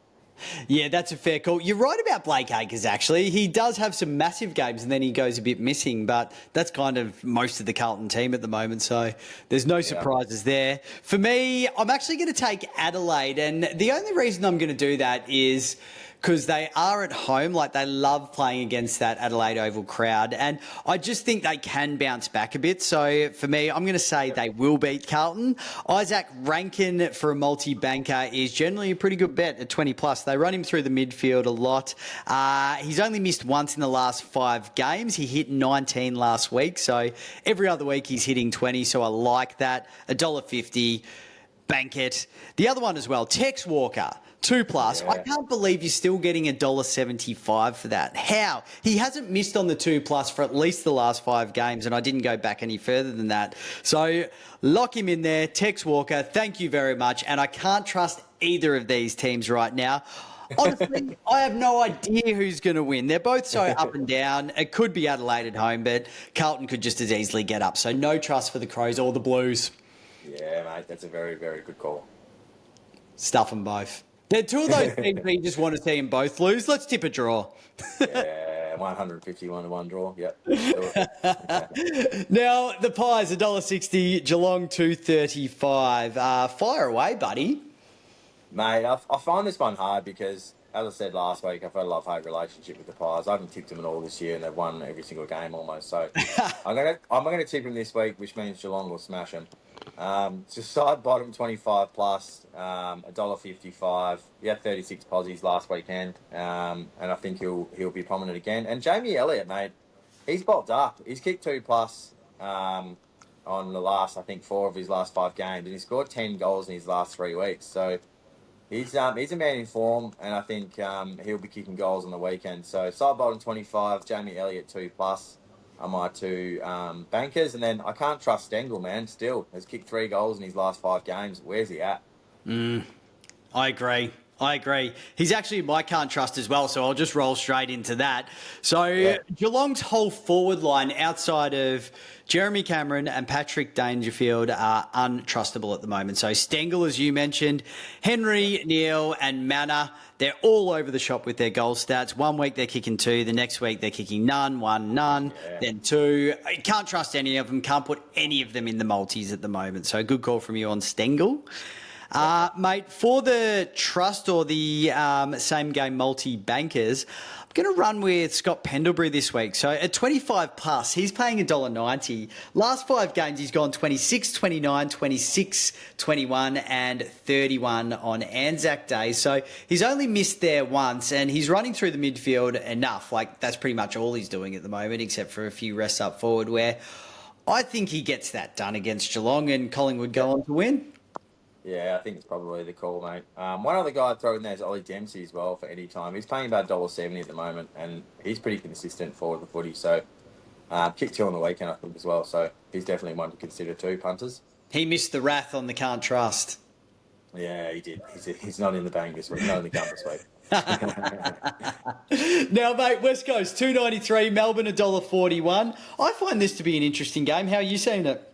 Speaker 1: Yeah, that's a fair call. You're right about Blake Acres, actually. He does have some massive games and then he goes a bit missing, but that's kind of most of the Carlton team at the moment, so there's no surprises there. For me, I'm actually going to take Adelaide, and the only reason I'm going to do that is because they are at home. Like, they love playing against that Adelaide Oval crowd, and I just think they can bounce back a bit. So for me, I'm going to say they will beat Carlton. Isaac Rankin for a multi-banker is generally a pretty good bet at 20 plus. They run him through the midfield a lot. He's only missed once in the last 5 games. He hit 19 last week, so every other week he's hitting 20, so I like that. $1.50, bank it. The other one as well, Tex Walker. 2+. Yeah. I can't believe you're still getting $1.75 for that. How? He hasn't missed on the 2+ for at least the last 5 games, and I didn't go back any further than that. So lock him in there. Tex Walker, thank you very much. And I can't trust either of these teams right now. Honestly, I have no idea who's going to win. They're both so up and down. It could be Adelaide at home, but Carlton could just as easily get up. So no trust for the Crows or the Blues.
Speaker 2: Yeah, mate, that's a very, very good call.
Speaker 1: Stuff them both. They're 2 of those teams we just want to see them both lose. Let's tip a draw.
Speaker 2: Yeah, 151 to 1 draw. Yep.
Speaker 1: Now, the Pies, $1.60, Geelong $2.35. Fire away, buddy.
Speaker 2: Mate, I find this one hard because, as I said last week, I've had a love-hate relationship with the Pies. I haven't tipped them at all this year, and they've won every single game almost. So I'm gonna tip them this week, which means Geelong will smash them. Just side bottom 25 plus, $1.55. He had 36 posies last weekend, and I think he'll be prominent again. And Jamie Elliott, mate, he's bopped up. He's kicked 2+ on the last, I think, 4 of his last 5 games, and he scored 10 goals in his last 3 weeks. So he's a man in form, and I think he'll be kicking goals on the weekend. So side bottom 25, Jamie Elliott 2+. I might do bankers, and then I can't trust Stengel, man. Still has kicked 3 goals in his last 5 games. Where's he at?
Speaker 1: I agree. He's actually my can't trust as well, so I'll just roll straight into that. So Geelong's whole forward line outside of Jeremy Cameron and Patrick Dangerfield are untrustable at the moment. So Stengel, as you mentioned, Henry, Neil and Manor, they're all over the shop with their goal stats. 1 week they're kicking 2, the next week they're kicking none, then 2. You can't trust any of them, can't put any of them in the multis at the moment. So good call from you on Stengel. Mate, for the trust or the same game multi-bankers, I'm going to run with Scott Pendlebury this week. So at 25 plus, he's paying $1.90. Last 5 games, he's gone 26, 29, 26, 21 and 31 on Anzac Day. So he's only missed there once and he's running through the midfield enough. Like that's pretty much all he's doing at the moment, except for a few rests up forward where I think he gets that done against Geelong and Collingwood go on to win.
Speaker 2: Yeah, I think it's probably the call, mate. One other guy I'd throw in there is Ollie Dempsey as well for any time. He's paying about $1.70 at the moment, and he's pretty consistent forward the footy. So, kicked 2 on the weekend, I think, as well. So, he's definitely one to consider too, punters.
Speaker 1: He missed the wrath on the can't trust.
Speaker 2: Yeah, he did. He's not in the bang this week, not in the gun this week.
Speaker 1: Now, mate, West Coast, $2.93, Melbourne, $1.41. I find this to be an interesting game. How are you seeing it?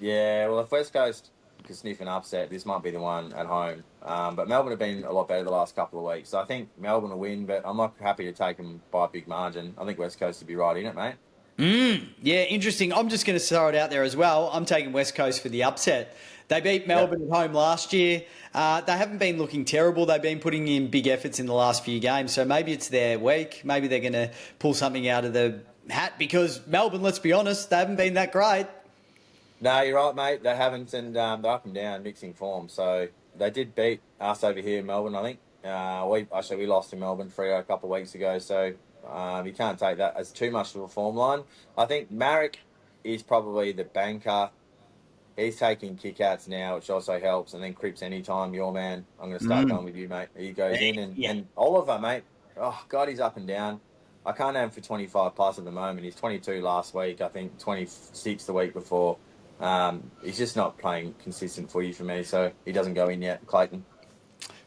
Speaker 2: Yeah, well, if West Coast could sniff an upset, this might be the one at home. But Melbourne have been a lot better the last couple of weeks. So I think Melbourne will win, but I'm not happy to take them by a big margin. I think West Coast would be right in it, mate.
Speaker 1: Yeah, interesting. I'm just going to throw it out there as well. I'm taking West Coast for the upset. They beat Melbourne at home last year. They haven't been looking terrible. They've been putting in big efforts in the last few games. So maybe it's their week. Maybe they're going to pull something out of the hat because Melbourne, let's be honest, they haven't been that great.
Speaker 2: No, you're right, mate. They haven't, and they're up and down, mixing form. So they did beat us over here in Melbourne, I think. We lost to Melbourne Freo a couple of weeks ago. So you can't take that as too much of a form line. I think Marek is probably the banker. He's taking kickouts now, which also helps. And then Cripps anytime, your man. I'm going to start going with you, mate. He goes in. And Oliver, mate. Oh, God, he's up and down. I can't have him for 25 plus at the moment. He's 22 last week. I think 26 the week before. He's just not playing consistent footy for me, so he doesn't go in yet, Clayton.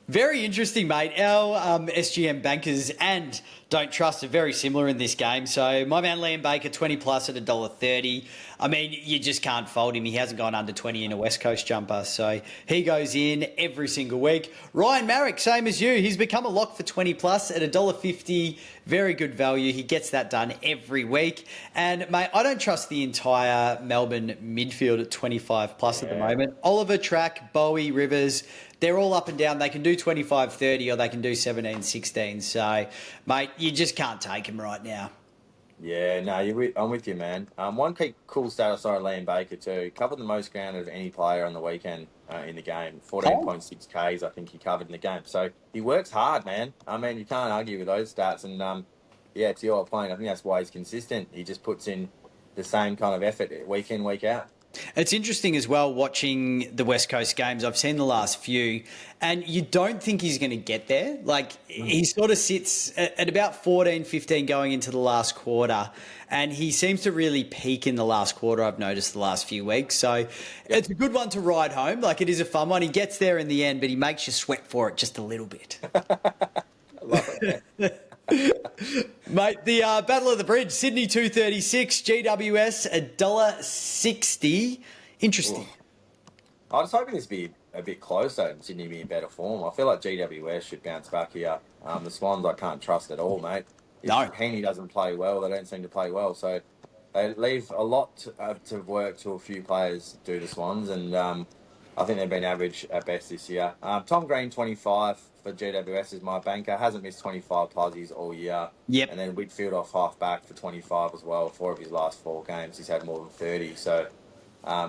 Speaker 1: Very interesting, mate. Our SGM bankers and Don't Trust are very similar in this game. So my man Liam Baker, 20 plus at $1.30. I mean, you just can't fold him. He hasn't gone under 20 in a West Coast jumper. So he goes in every single week. Ryan Marek, same as you. He's become a lock for 20 plus at $1.50. Very good value. He gets that done every week. And, mate, I don't trust the entire Melbourne midfield at 25 plus at the moment. Oliver, Track, Bowie, Rivers, they're all up and down. They can do 25-30 or they can do 17-16. So, mate, you just can't take him right now.
Speaker 2: Yeah, no, I'm with you, man. One cool stat I saw at Liam Baker too. Covered the most ground of any player on the weekend in the game. 14.6 Ks, I think he covered in the game. So he works hard, man. I mean, you can't argue with those stats. And to your point, I think that's why he's consistent. He just puts in the same kind of effort week in, week out.
Speaker 1: It's interesting as well watching the West Coast games. I've seen the last few, and you don't think he's going to get there. Like, he sort of sits at about 14, 15 going into the last quarter, and he seems to really peak in the last quarter, I've noticed the last few weeks. So it's a good one to ride home. Like, it is a fun one. He gets there in the end, but he makes you sweat for it just a little bit.
Speaker 2: I love it.
Speaker 1: Mate, the Battle of the Bridge, Sydney 236, GWS $1.60. Interesting.
Speaker 2: Ooh. I was hoping this would be a bit closer and Sydney be in better form. I feel like GWS should bounce back here. The Swans I can't trust at all, mate. If Heaney doesn't play well, they don't seem to play well. So they leave a lot to work to a few players do the Swans, and I think they've been average at best this year. Tom Green, 25 for GWS is my banker. Hasn't missed 25 pluses all year.
Speaker 1: Yep.
Speaker 2: And then Whitfield off half back for 25 as well. 4 of his last 4 games, he's had more than 30. So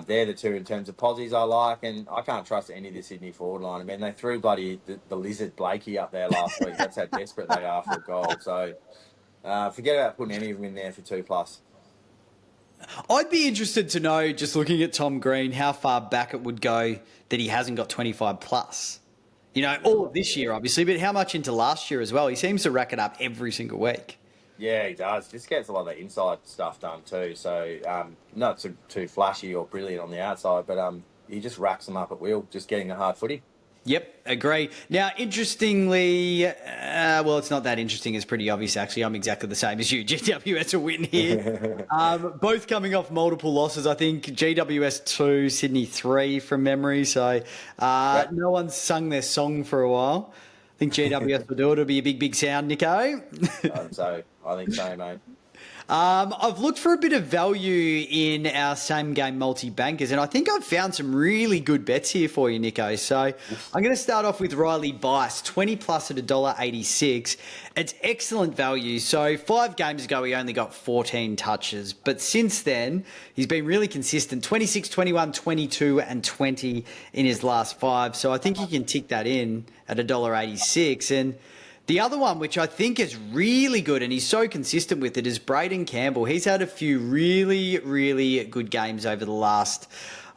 Speaker 2: they're the two in terms of posies I like. And I can't trust any of the Sydney forward line. I mean, they threw bloody the lizard Blakey up there last week. That's how desperate they are for a goal. So forget about putting any of them in there for 2 plus.
Speaker 1: I'd be interested to know, just looking at Tom Green, how far back it would go that he hasn't got 25 plus. You know, all of this year, obviously, but how much into last year as well? He seems to rack it up every single week.
Speaker 2: Yeah, he does. Just gets a lot of the inside stuff done too. So not too flashy or brilliant on the outside, but he just racks them up at will, just getting the hard footy.
Speaker 1: Yep, agree. Now, interestingly, well, it's not that interesting. It's pretty obvious, actually. I'm exactly the same as you. GWS will win here. Both coming off multiple losses. I think GWS 2, Sydney 3 from memory. So no one's sung their song for a while. I think GWS will do it. It'll be a big, big sound, Nicko.
Speaker 2: I think so, mate.
Speaker 1: I've looked for a bit of value in our same game multi-bankers, and I think I've found some really good bets here for you, Nicko. So I'm going to start off with Riley Bice, 20 plus at $1.86. It's excellent value. So 5 games ago, he only got 14 touches, but since then, he's been really consistent, 26, 21, 22, and 20 in his last 5. So I think you can tick that in at $1.86. And the other one, which I think is really good, and he's so consistent with it, is Braden Campbell. He's had a few really, really good games over the last,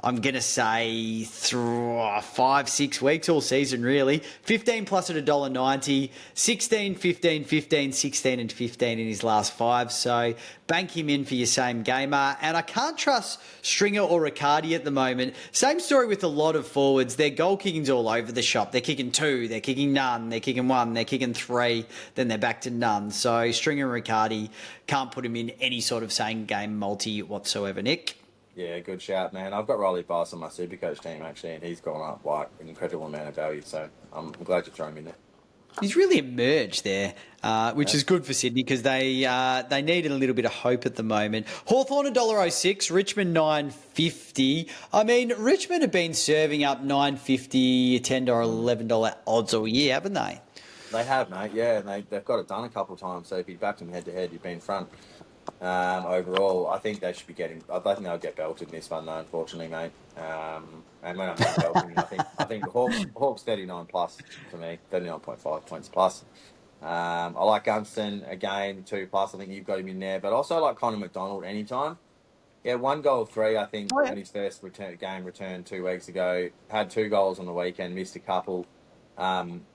Speaker 1: I'm going to say, 5-6 weeks, all season, really. 15 plus at $1.90, 16, 15, 15, 16 and 15 in his last 5. So bank him in for your same gamer. And I can't trust Stringer or Riccardi at the moment. Same story with a lot of forwards. Their goal kicking's all over the shop. They're kicking 2, they're kicking none, they're kicking 1, they're kicking 3, then they're back to none. So Stringer and Riccardi, can't put him in any sort of same game multi whatsoever, Nick.
Speaker 2: Yeah, good shout, man. I've got Riley Bice on my Supercoach team, actually, and he's gone up by an incredible amount of value, so I'm glad you throw him in there.
Speaker 1: He's really emerged there, which is good for Sydney because they need a little bit of hope at the moment. Hawthorn $1.06, Richmond $9.50. I mean, Richmond have been serving up $9.50, $10, $11 odds all year, haven't they?
Speaker 2: They have, mate, yeah, and they've got it done a couple of times, so if you backed them head-to-head, you've been front. Overall, I think they should be getting. I don't think they'll get belted in this one, though. Unfortunately, mate. And when I'm belting, I think the Hawks 39 plus for me, 39.5 points plus. I like Gunston again 2 plus. I think you've got him in there, but also I like Connor McDonald anytime. Yeah, 1 goal 3. I think in his first game returned 2 weeks ago. Had 2 goals on the weekend, missed a couple.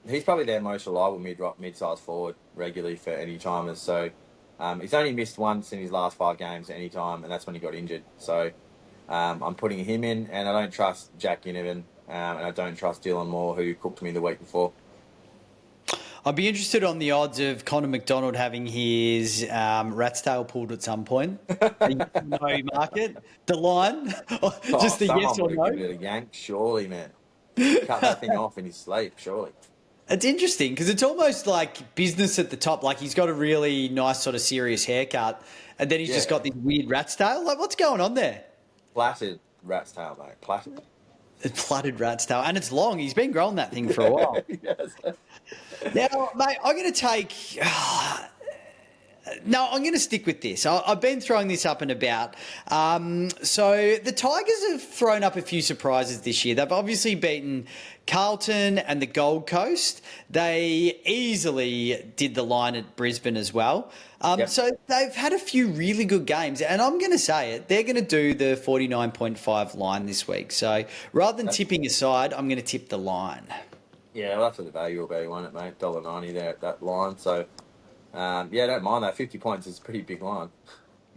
Speaker 2: He's probably their most reliable mid-sized forward regularly for any timers. So. He's only missed once in his last 5 games at any time, and that's when he got injured. So I'm putting him in, and I don't trust Jack Ginnivan, and I don't trust Dylan Moore, who cooked me the week before.
Speaker 1: I'd be interested on the odds of Connor McDonald having his rat's tail pulled at some point. No market, the line, just the yes or no.
Speaker 2: Give it a yank, surely, man. Cut that thing off in his sleep, surely.
Speaker 1: It's interesting because it's almost like business at the top. Like he's got a really nice sort of serious haircut and then he's just got this weird rat's tail. Like what's going on there?
Speaker 2: Plaited rat's tail, mate. Plaited.
Speaker 1: It's plaited rat's tail. And it's long. He's been growing that thing for a while.
Speaker 2: Yes.
Speaker 1: Now, mate, I'm going to take... No, I'm going to stick with this. I've been throwing this up and about. So the Tigers have thrown up a few surprises this year. They've obviously beaten Carlton and the Gold Coast. They easily did the line at Brisbane as well. So they've had a few really good games. And I'm going to say it, they're going to do the 49.5 line this week. So rather than tipping aside, I'm going to tip the line.
Speaker 2: Yeah, well, that's what the value will be, won't it, mate? $1.90 there at that line. So... yeah, don't mind that. 50 points is a pretty big line.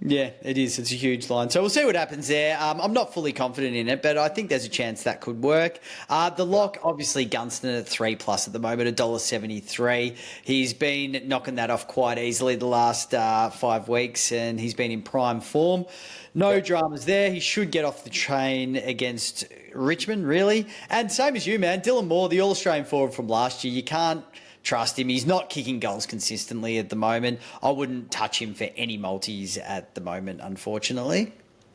Speaker 1: Yeah, it is. It's a huge line. So we'll see what happens there. I'm not fully confident in it, but I think there's a chance that could work. The lock, obviously, Gunston at 3 plus at the moment, $1.73. He's been knocking that off quite easily the last 5 weeks, and he's been in prime form. No dramas there. He should get off the train against Richmond, really. And same as you, man. Dylan Moore, the All-Australian forward from last year. You can't trust him. He's not kicking goals consistently at the moment. I wouldn't touch him for any multis at the moment, unfortunately.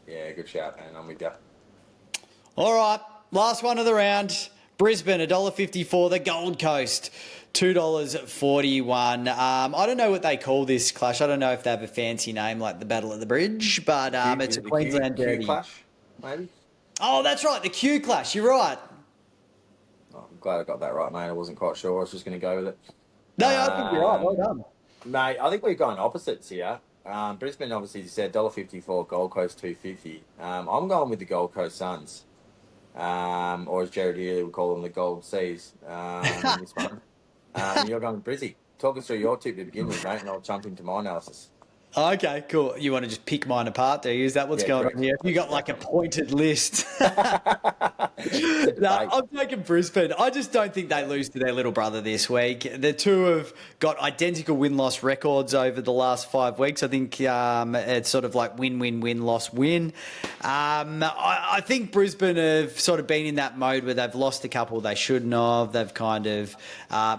Speaker 2: Yeah, good shout, man. I'm with you.
Speaker 1: All right, last one of the round. Brisbane, $1.54. The Gold Coast, $2.41. I don't know what they call this clash. I don't know if they have a fancy name like the Battle of the Bridge, but it's a Queensland derby.
Speaker 2: Q clash, maybe?
Speaker 1: Oh, that's right, the Q clash. You're right.
Speaker 2: I'm glad I got that right, mate. I wasn't quite sure. I was just going to go with it.
Speaker 1: No, I think you're right. Well done.
Speaker 2: Mate, I think we're going opposites here. Brisbane, obviously, you said $1.54, Gold Coast $2.50. I'm going with the Gold Coast Suns, or as Jared Healy would call them, the Gold Seas. In this one. You're going with Brizzy. Talk us through your tip to begin with, mate, and I'll jump into my analysis.
Speaker 1: Okay, cool. You want to just pick mine apart, do you? Is that what's going on here? You got like a pointed list.
Speaker 2: It's a
Speaker 1: No,
Speaker 2: debate.
Speaker 1: I'm taking Brisbane. I just don't think they lose to their little brother this week. The two have got identical win-loss records over the last 5 weeks. I think it's sort of like win-win-win, loss-win. I think Brisbane have sort of been in that mode where they've lost a couple they shouldn't have. They've kind of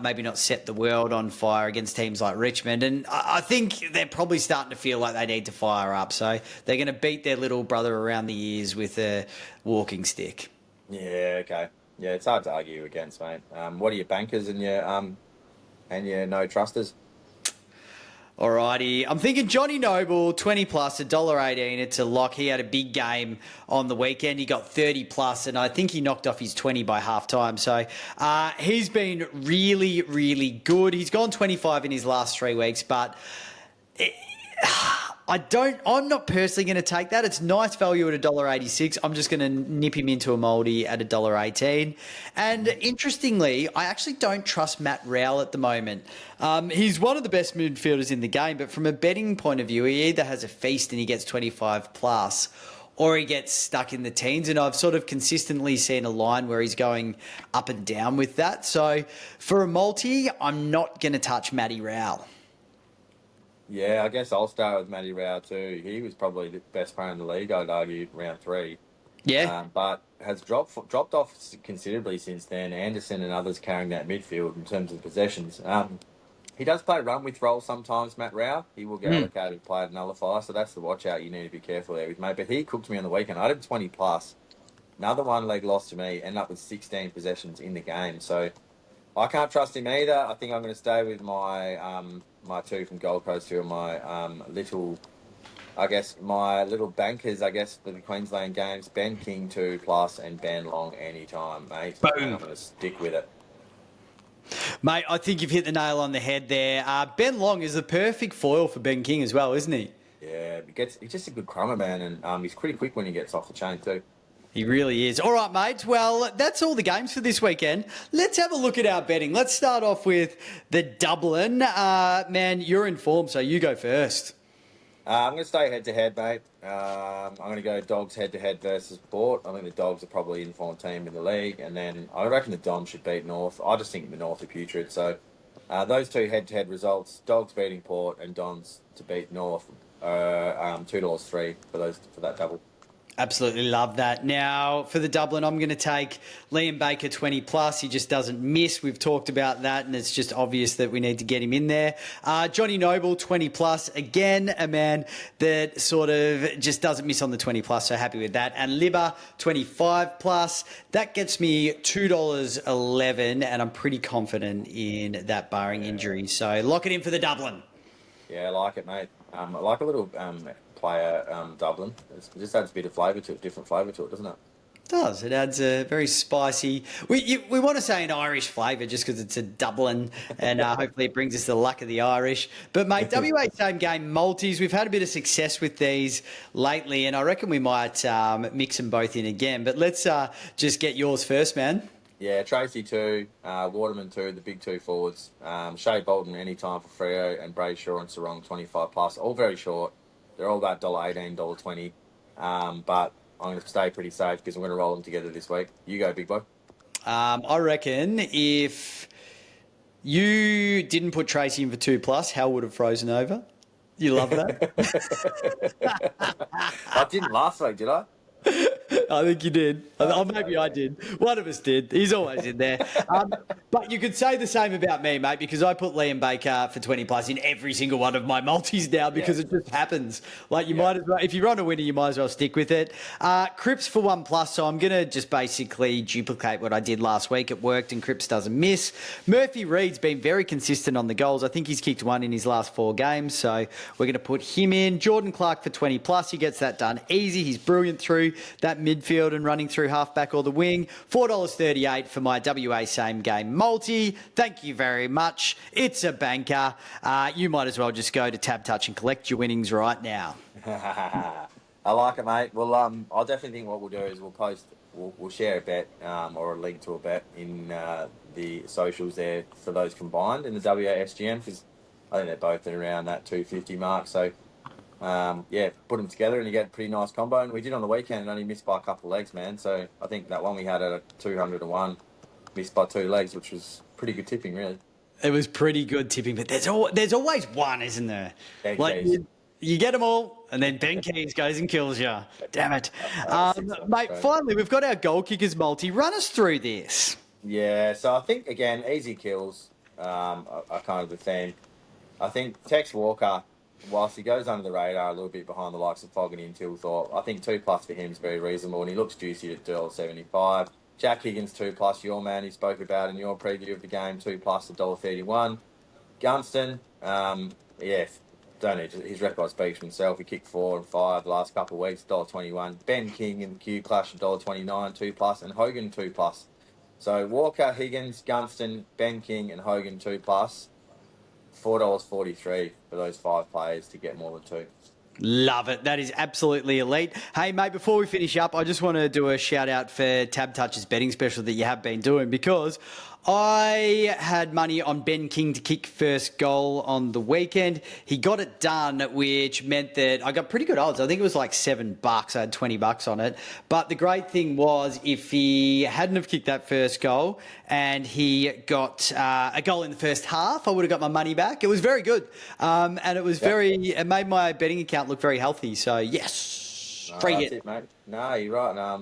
Speaker 1: maybe not set the world on fire against teams like Richmond. And I think they're probably starting to feel like they need to fire up. So they're going to beat their little brother around the ears with a walking stick.
Speaker 2: Yeah, okay. Yeah, it's hard to argue against, mate. What are your bankers and your no trusters?
Speaker 1: Alrighty, I'm thinking Johnny Noble, 20 plus, $1.18. It's a lock. He had a big game on the weekend. He got 30 plus, and I think he knocked off his 20 by half time. So he's been really, really good. He's gone 25 in his last 3 weeks, but I'm not personally going to take that. It's nice value at $1.86. I'm just going to nip him into a multi at $1.18. And interestingly, I actually don't trust Matt Rowell at the moment. He's one of the best midfielders in the game, but from a betting point of view, he either has a feast and he gets 25 plus, or he gets stuck in the teens. And I've sort of consistently seen a line where he's going up and down with that. So for a multi, I'm not going to touch Matty Rowell.
Speaker 2: Yeah, I guess I'll start with Matty Rao too. He was probably the best player in the league, I'd argue, round 3.
Speaker 1: Yeah.
Speaker 2: But has dropped off considerably since then. Anderson and others carrying that midfield in terms of possessions. He does play run with roll sometimes, Matt Rao. He will get allocated to play at nullifier, so that's the watch out you need to be careful there with, mate. But he cooked me on the weekend. I had him 20 plus. Another one leg loss to me, ended up with 16 possessions in the game. So I can't trust him either. I think I'm going to stay with my my 2 from Gold Coast here, my my little bankers, for the Queensland games. Ben King 2 plus and Ben Long anytime, mate.
Speaker 1: Boom.
Speaker 2: And I'm going to stick with it.
Speaker 1: Mate, I think you've hit the nail on the head there. Ben Long is the perfect foil for Ben King as well, isn't he?
Speaker 2: Yeah, he's just a good crummer, man, and he's pretty quick when he gets off the chain too.
Speaker 1: He really is. All right, mate. Well, that's all the games for this weekend. Let's have a look at our betting. Let's start off with the Dublin. Man, you're in form, so you go first.
Speaker 2: I'm going to stay head-to-head, mate. I'm going to go Dogs head-to-head versus Port. I think the Dogs are probably in form team in the league, and then I reckon the Dom should beat North. I just think the North are putrid. So those 2 head-to-head results, Dogs beating Port and Doms to beat North, $2.03 for that double.
Speaker 1: Absolutely love that. Now, for the Dublin, I'm going to take Liam Baker 20 plus. He just doesn't miss. We've talked about that, and it's just obvious that we need to get him in there. Johnny Noble 20 plus. Again, a man that sort of just doesn't miss on the 20 plus, so happy with that. And Libba 25 plus. That gets me $2.11, and I'm pretty confident in that barring injury. So lock it in for the Dublin.
Speaker 2: Yeah, I like it, mate. I like a little player Dublin. It just adds a bit of flavour to it, different flavour to it, doesn't it?
Speaker 1: It does. It adds a very spicy... We want to say an Irish flavour just because it's a Dublin, and hopefully it brings us the luck of the Irish. But, mate, WA same game multis. We've had a bit of success with these lately, and I reckon we might mix them both in again. But let's just get yours first, man.
Speaker 2: Yeah, Tracy 2, Waterman 2, the big 2 forwards. Shea Bolton anytime for Freo, and Brayshaw and Sarong 25 plus. All very short. They're all about $1.18, $1.20. But I'm going to stay pretty safe because I'm going to roll them together this week. You go, big boy.
Speaker 1: I reckon if you didn't put Tracy in for 2 plus, Hal would have frozen over. You love that?
Speaker 2: I didn't last week, did I?
Speaker 1: I think you did. Maybe I did. One of us did. He's always in there. But you could say the same about me, mate, because I put Liam Baker for 20 plus in every single one of my multis now because it just happens. Like you might as well, if you run a winner, you might as well stick with it. Cripps for 1 plus, so I'm going to just basically duplicate what I did last week. It worked and Cripps doesn't miss. Murphy Reed's been very consistent on the goals. I think he's kicked 1 in his last 4 games, so we're going to put him in. Jordan Clark for 20 plus. He gets that done easy. He's brilliant through that midfield and running through halfback or the wing. $4.38 for my WA same game multi. Thank you very much. It's a banker. You might as well just go to Tab Touch and collect your winnings right now.
Speaker 2: I like it, mate. Well, I definitely think what we'll do is we'll share a bet or a link to a bet in the socials there for those combined in the WA SGM because I think they're both at around that 250 mark. So put them together and you get a pretty nice combo. And we did on the weekend and only missed by a couple of legs, man. So I think that one we had at a 200 to 1 missed by 2 legs, which was pretty good tipping, really.
Speaker 1: It was pretty good tipping, but there's always one, isn't there?
Speaker 2: Yeah,
Speaker 1: Like you get them all, and then Ben Keys goes and kills you. Damn it. Mate, finally, we've got our goal kickers multi. Run us through this.
Speaker 2: Yeah, so I think, again, easy kills are kind of the theme. I think Tex Walker, whilst he goes under the radar a little bit behind the likes of Fogarty and Tilthorpe, I think 2+ for him is very reasonable, and he looks juicy at $1.75. Jack Higgins, 2+, your man, you spoke about in your preview of the game, 2+, $1.31. Gunston, don't need to, his record speaks for himself. He kicked 4 and 5 the last couple of weeks, $1.21. Ben King in the Q Clash, $1.29, 2+, and Hogan, 2+. So Walker, Higgins, Gunston, Ben King, and Hogan, 2+, $4.43 for those 5 players to get more than 2.
Speaker 1: Love it. That is absolutely elite. Hey, mate, before we finish up, I just want to do a shout out for Tab Touch's betting special that you have been doing, because I had money on Ben King to kick first goal on the weekend. He got it done, which meant that I got pretty good odds. I think it was like $7. I had $20 on it. But the great thing was, if he hadn't have kicked that first goal and he got a goal in the first half, I would have got my money back. It was very good. And it was it made my betting account look very healthy. So, yes, free hit.
Speaker 2: That's it, mate. No, you're right.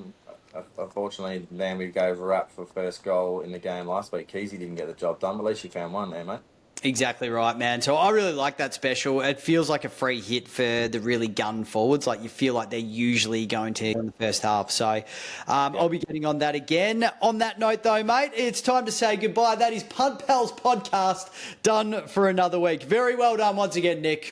Speaker 2: Unfortunately, then we gave a wrap for first goal in the game last week. Keezy didn't get the job done, but at least you found one there, mate.
Speaker 1: Exactly right, man. So I really like that special. It feels like a free hit for the really gun forwards. Like, you feel like they're usually going to in the first half. So I'll be getting on that again. On that note, though, mate, it's time to say goodbye. That is Punt Pals podcast done for another week. Very well done once again, Nick.